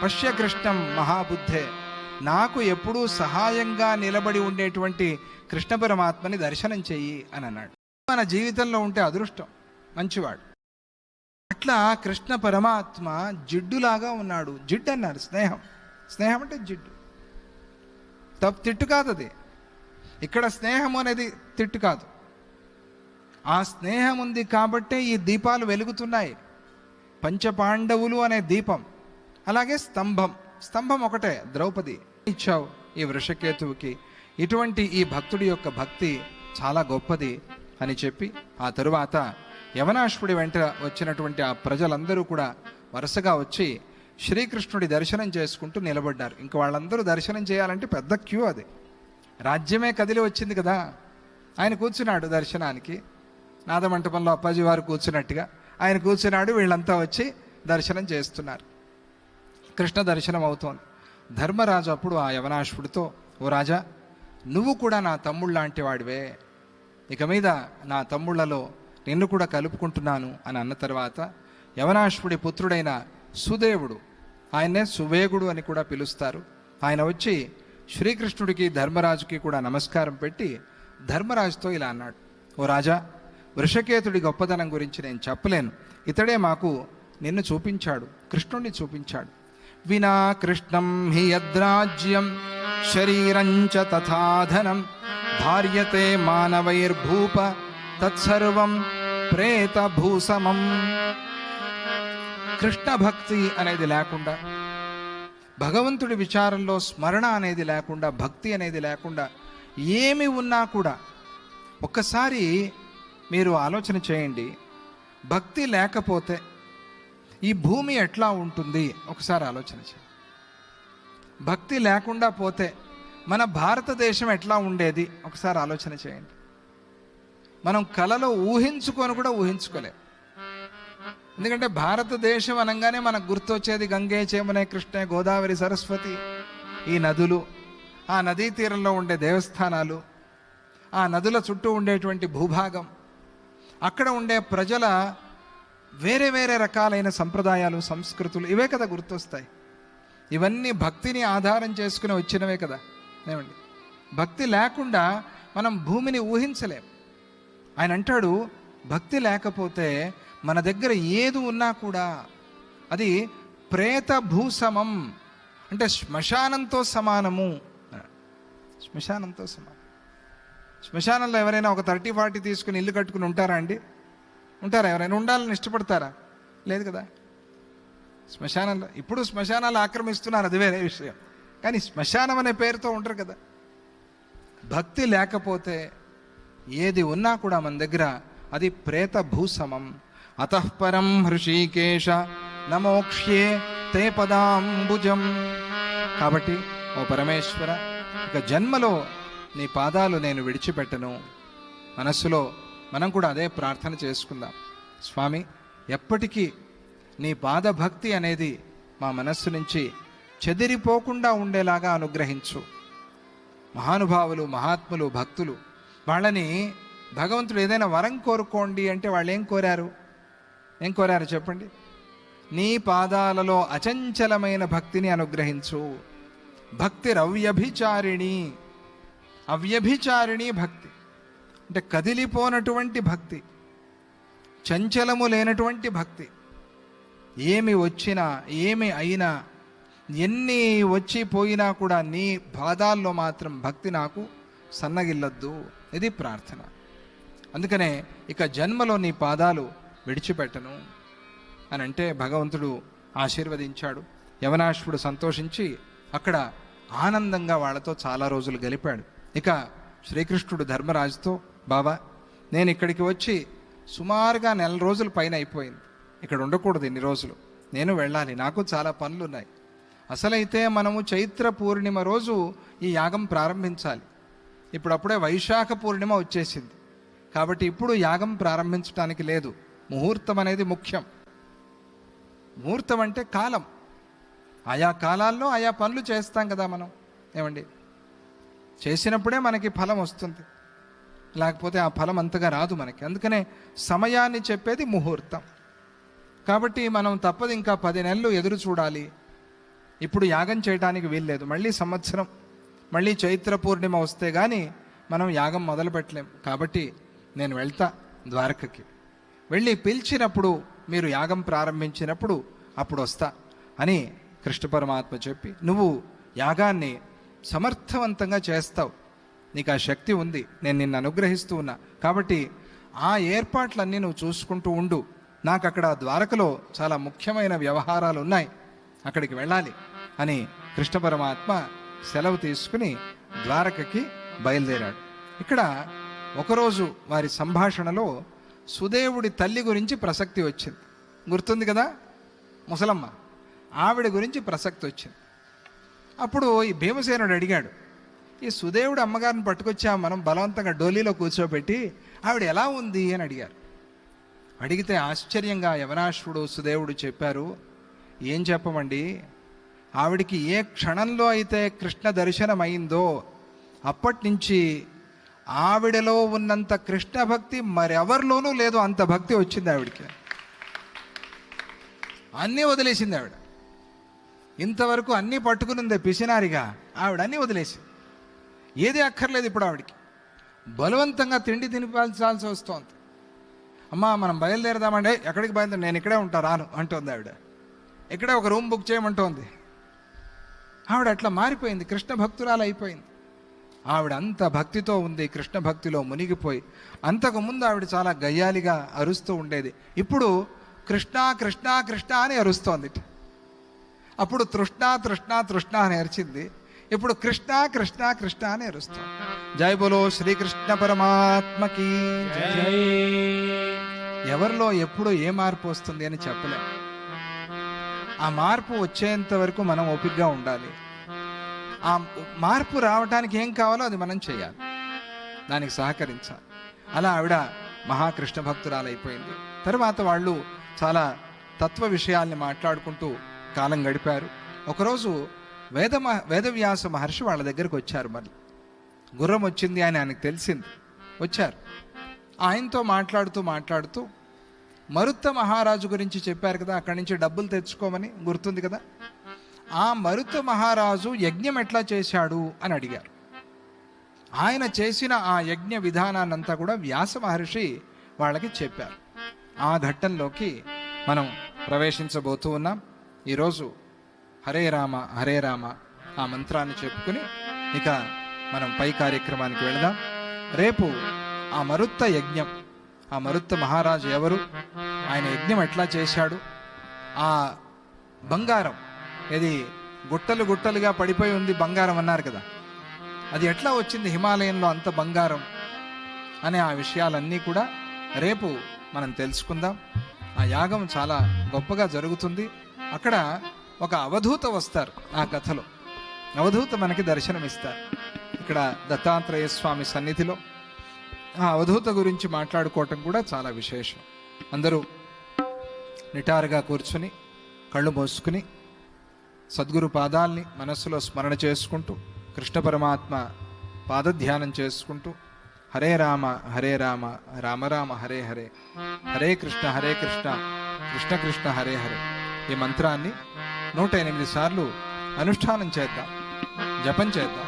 పశ్య కృష్ణం మహాబుద్ధే. నాకు ఎప్పుడూ సహాయంగా నిలబడి ఉండేటువంటి కృష్ణ పరమాత్మని దర్శనం చెయ్యి అని అన్నాడు. మన జీవితంలో ఉంటే అదృష్టం, మంచివాడు. అట్లా కృష్ణ పరమాత్మ జిడ్డులాగా ఉన్నాడు. జిడ్డు అన్నారు, స్నేహం. స్నేహం అంటే జిడ్డు, తిట్టు కాదు అది. ఇక్కడ స్నేహం అనేది తిట్టు కాదు. ఆ స్నేహం ఉంది కాబట్టే ఈ దీపాలు వెలుగుతున్నాయి. పంచపాండవులు అనే దీపం, అలాగే స్తంభం ఒకటే ద్రౌపది ఇచ్చావు ఈ వృషకేతువుకి. ఇటువంటి ఈ భక్తుడి యొక్క భక్తి చాలా గొప్పది అని చెప్పి ఆ తరువాత యవనాశ్వుడి వెంట వచ్చినటువంటి ఆ ప్రజలందరూ కూడా వరుసగా వచ్చి శ్రీకృష్ణుడి దర్శనం చేసుకుంటూ నిలబడ్డారు. ఇంక వాళ్ళందరూ దర్శనం చేయాలంటే పెద్ద క్యూ. అది రాజ్యమే కదిలి వచ్చింది కదా. ఆయన కూర్చున్నాడు దర్శనానికి, నాదమంటపంలో అప్పాజీ వారు కూర్చున్నట్టుగా ఆయన కూర్చున్నాడు. వీళ్ళంతా వచ్చి దర్శనం చేస్తున్నారు. కృష్ణ దర్శనం అవుతోంది. ధర్మరాజు అప్పుడు ఆ యవనాశ్వుడితో, ఓ రాజా, నువ్వు కూడా నా తమ్ముళ్ళు లాంటి వాడివే, ఇక మీద నా తమ్ముళ్లలో నిన్ను కూడా కలుపుకుంటున్నాను అని అన్న తర్వాత యవనాశ్వుడి పుత్రుడైన సుదేవుడు, ఆయన్నే సువేగుడు అని కూడా పిలుస్తారు, ఆయన వచ్చి శ్రీకృష్ణుడికి ధర్మరాజుకి కూడా నమస్కారం పెట్టి ధర్మరాజుతో ఇలా అన్నాడు, ఓ రాజా, వృషకేతుడి గొప్పదనం గురించి నేను చెప్పలేను, ఇతడే మాకు నిన్ను చూపించాడు, కృష్ణుణ్ణి చూపించాడు. వినా కృష్ణం హి యద్రాజ్యం శరీరంచ తథాధనం ధార్యతే మానవైర్భూప తత్సర్వం ప్రేత భూసమం. కృష్ణ భక్తి అనేది లేకుండా, భగవంతుడి విచారంలో స్మరణ అనేది లేకుండా, భక్తి అనేది లేకుండా ఏమి ఉన్నా కూడా, ఒక్కసారి మీరు ఆలోచన చేయండి, భక్తి లేకపోతే ఈ భూమి ఎట్లా ఉంటుంది ఒకసారి ఆలోచన చేయండి. భక్తి లేకుండా పోతే మన భారతదేశం ఎట్లా ఉండేది ఒకసారి ఆలోచన చేయండి. మనం కలలో ఊహించుకొని కూడా ఊహించుకోలేం. ఎందుకంటే భారతదేశం అనగానే మనకు గుర్తొచ్చేది గంగే, చేమనే, కృష్ణే, గోదావరి, సరస్వతి, ఈ నదులు, ఆ నదీ తీరంలో ఉండే దేవస్థానాలు, ఆ నదుల చుట్టూ ఉండేటువంటి భూభాగం, అక్కడ ఉండే ప్రజల వేరే వేరే రకాలైన సంప్రదాయాలు, సంస్కృతులు, ఇవే కదా గుర్తొస్తాయి. ఇవన్నీ భక్తిని ఆధారం చేసుకుని వచ్చినవే కదా. ఏమండి, భక్తి లేకుండా మనం భూమిని ఊహించలేం. ఆయన అంటాడు, భక్తి లేకపోతే మన దగ్గర ఏది ఉన్నా కూడా అది ప్రేత భూసమం, అంటే శ్మశానంతో సమానము. శ్మశానంతో సమానం. శ్మశానంలో ఎవరైనా ఒక 30-40 తీసుకుని ఇల్లు కట్టుకుని ఉంటారా అండి? ఉంటారా? ఎవరైనా ఉండాలని ఇష్టపడతారా? లేదు కదా. శ్మశానంలో ఇప్పుడు శ్మశానాలు ఆక్రమిస్తున్నారు, అది వేరే విషయం, కానీ శ్మశానం అనే పేరుతో ఉంటారు కదా. భక్తి లేకపోతే ఏది ఉన్నా కూడా మన దగ్గర అది ప్రేత భూసమం. అతఃపరం హృషీకేశ నమోక్ష్యే తే పదాంబుజం. కాబట్టి ఓ పరమేశ్వర, ఇక జన్మలో నీ పాదాలు నేను విడిచిపెట్టను. మనస్సులో మనం కూడా అదే ప్రార్థన చేసుకుందాం. స్వామి, ఎప్పటికీ నీ పాదభక్తి అనేది మా మనస్సు నుంచి చెదిరిపోకుండా ఉండేలాగా అనుగ్రహించు. మహానుభావులు, మహాత్ములు, భక్తులు, వాళ్ళని భగవంతుడు ఏదైనా వరం కోరుకోండి అంటే వాళ్ళు ఏం కోరారు చెప్పండి? నీ పాదాలలో అచంచలమైన భక్తిని అనుగ్రహించు. భక్తి రవ్యభిచారిణి, అవ్యభిచారిణి భక్తి అంటే కదిలిపోనటువంటి భక్తి, చంచలము లేనటువంటి భక్తి. ఏమి వచ్చినా, ఏమి అయినా, ఎన్ని వచ్చి పోయినా కూడా నీ పాదాల్లో మాత్రం భక్తి నాకు సన్నగిల్లొద్దు. ఇది ప్రార్థన. అందుకనే ఇక జన్మలో నీ పాదాలు విడిచిపెట్టను అని అంటే భగవంతుడు ఆశీర్వదించాడు. యవనాశ్వుడు సంతోషించి అక్కడ ఆనందంగా వాళ్ళతో చాలా రోజులు గలిపాడు. ఇక శ్రీకృష్ణుడు ధర్మరాజుతో, బాబా, నేను ఇక్కడికి వచ్చి సుమారుగా 1 నెల రోజుల పైన అయిపోయింది. ఇక్కడ ఉండకూడదు ఇన్ని రోజులు, నేను వెళ్ళాలి, నాకు చాలా పనులు ఉన్నాయి. అసలైతే మనము చైత్ర పూర్ణిమ రోజు ఈ యాగం ప్రారంభించాలి. ఇప్పుడప్పుడే వైశాఖ పూర్ణిమ వచ్చేసింది, కాబట్టి ఇప్పుడు యాగం ప్రారంభించడానికి లేదు. ముహూర్తం అనేది ముఖ్యం. ముహూర్తం అంటే కాలం. ఆయా కాలాల్లో ఆయా పనులు చేస్తాం కదా మనం. ఏమండి, చేసినప్పుడే మనకి ఫలం వస్తుంది, లేకపోతే ఆ ఫలం అంతగా రాదు మనకి. అందుకనే సమయాన్ని చెప్పేది ముహూర్తం. కాబట్టి మనం తప్పదు, ఇంకా 10 నెలలు ఎదురు చూడాలి. ఇప్పుడు యాగం చేయడానికి వీల్లేదు. మళ్ళీ సంవత్సరం, మళ్ళీ చైత్ర పూర్ణిమ వస్తే కానీ మనం యాగం మొదలు పెట్టలేం. కాబట్టి నేను వెళ్తా ద్వారకకి, వెళ్ళి పిలిచినప్పుడు, మీరు యాగం ప్రారంభించినప్పుడు అప్పుడు వస్తా అని కృష్ణ పరమాత్మ చెప్పి, నువ్వు యాగాన్ని సమర్థవంతంగా చేస్తావు, నీకు ఆ శక్తి ఉంది, నేను నిన్ను అనుగ్రహిస్తూ ఉన్నా, కాబట్టి ఆ ఏర్పాట్లన్నీ నువ్వు చూసుకుంటూ ఉండు. నాకు అక్కడ ద్వారకలో చాలా ముఖ్యమైన వ్యవహారాలు ఉన్నాయి, అక్కడికి వెళ్ళాలి అని కృష్ణ పరమాత్మ సెలవు తీసుకుని ద్వారకకి బయలుదేరాడు. ఇక్కడ ఒకరోజు వారి సంభాషణలో సుదేవుడి తల్లి గురించి ప్రసక్తి వచ్చింది. గుర్తుంది కదా, ముసలమ్మ, ఆవిడ గురించి ప్రసక్తి వచ్చింది. అప్పుడు ఈ భీమసేనుడు అడిగాడు, ఈ సుదేవుడు అమ్మగారిని పట్టుకొచ్చాము మనం బలవంతంగా డోలీలో కూర్చోబెట్టి, ఆవిడ ఎలా ఉంది అని అడిగారు. అడిగితే ఆశ్చర్యంగా యవనాశ్వుడు, సుదేవుడు చెప్పారు, ఏం చెప్పమండి, ఆవిడికి ఏ క్షణంలో అయితే కృష్ణ దర్శనం అయిందో అప్పటి నుంచి ఆవిడలో ఉన్నంత కృష్ణ భక్తి మరెవరిలోనూ లేదు. అంత భక్తి వచ్చింది ఆవిడికి. అన్నీ వదిలేసింది ఆవిడ. ఇంతవరకు అన్నీ పట్టుకునిందే పిసినారిగా, ఆవిడ అన్నీ వదిలేసింది. ఏది అక్కర్లేదు ఇప్పుడు ఆవిడికి. బలవంతంగా తిండి తినిపించాల్సి వస్తుంది. అమ్మా మనం బయలుదేరదామంటే, ఎక్కడికి బయలుదేరి, నేను ఇక్కడే ఉంటా రాను అంటోంది ఆవిడ. ఇక్కడే ఒక రూమ్ బుక్ చేయమంటోంది. ఆవిడ అట్లా మారిపోయింది, కృష్ణ భక్తురాలు అయిపోయింది. ఆవిడ అంత భక్తితో ఉంది, కృష్ణ భక్తిలో మునిగిపోయి. అంతకుముందు ఆవిడ చాలా గయ్యాలిగా అరుస్తూ ఉండేది. ఇప్పుడు కృష్ణ కృష్ణ కృష్ణ అని అరుస్తోంది. అప్పుడు తృష్ణ తృష్ణ తృష్ణ అని అరిచింది. ఇప్పుడు కృష్ణ కృష్ణ కృష్ణ అని అరుస్తోంది. జై బోలో శ్రీకృష్ణ పరమాత్మకి జై. ఎవరిలో ఎప్పుడు ఏ మార్పు వస్తుంది అని చెప్పలేం. ఆ మార్పు వచ్చేంత వరకు మనం ఓపికగా ఉండాలి. ఆ మార్పు రావడానికి ఏం కావాలో అది మనం చేయాలి, దానికి సహకరించాలి. అలా ఆవిడ మహాకృష్ణ భక్తురాలైపోయింది. తర్వాత వాళ్ళు చాలా తత్వ విషయాల్ని మాట్లాడుకుంటూ కాలం గడిపారు. ఒకరోజు వేదవ్యాస మహర్షి వాళ్ళ దగ్గరికి వచ్చారు. మళ్ళీ గుర్రం వచ్చింది అని ఆయనకు తెలిసింది. వచ్చారు, ఆయనతో మాట్లాడుతూ మరుత్త మహారాజు గురించి చెప్పారు కదా, అక్కడి నుంచి డబ్బులు తెచ్చుకోమని, గుర్తుంది కదా. ఆ మరుత్త మహారాజు యజ్ఞం ఎట్లా చేశాడు అని అడిగారు. ఆయన చేసిన ఆ యజ్ఞ విధానాన్నంతా కూడా వ్యాస మహర్షి వాళ్ళకి చెప్పారు. ఆ ఘట్టంలోకి మనం ప్రవేశించబోతూ ఉన్నాం. ఈరోజు హరే రామ హరే రామ ఆ మంత్రాన్ని చెప్పుకుని ఇక మనం పై కార్యక్రమానికి వెళదాం. రేపు ఆ మరుత్త యజ్ఞం, ఆ మరుత్త మహారాజు ఎవరు, ఆయన యజ్ఞం ఎట్లా చేశాడు, ఆ బంగారం ఇది గుట్టలు గుట్టలుగా పడిపోయి ఉంది బంగారం అన్నారు కదా, అది ఎట్లా వచ్చింది హిమాలయంలో అంత బంగారం అనే ఆ విషయాలన్నీ కూడా రేపు మనం తెలుసుకుందాం. ఆ యాగం చాలా గొప్పగా జరుగుతుంది. అక్కడ ఒక అవధూత వస్తారు. ఆ కథలో అవధూత మనకి దర్శనమిస్తారు. ఇక్కడ దత్తాత్రేయ స్వామి సన్నిధిలో ఆ అవధూత గురించి మాట్లాడుకోవటం కూడా చాలా విశేషం. అందరూ నిటారుగా కూర్చుని కళ్ళు మూసుకుని సద్గురు పాదాల్ని మనస్సులో స్మరణ చేసుకుంటూ కృష్ణ పరమాత్మ పాదధ్యానం చేసుకుంటూ హరే రామ హరే రామ రామ రామ హరే హరే, హరే కృష్ణ కృష్ణ కృష్ణ హరే హరే ఈ మంత్రాన్ని 108 సార్లు అనుష్ఠానం చేద్దాం, జపం చేద్దాం.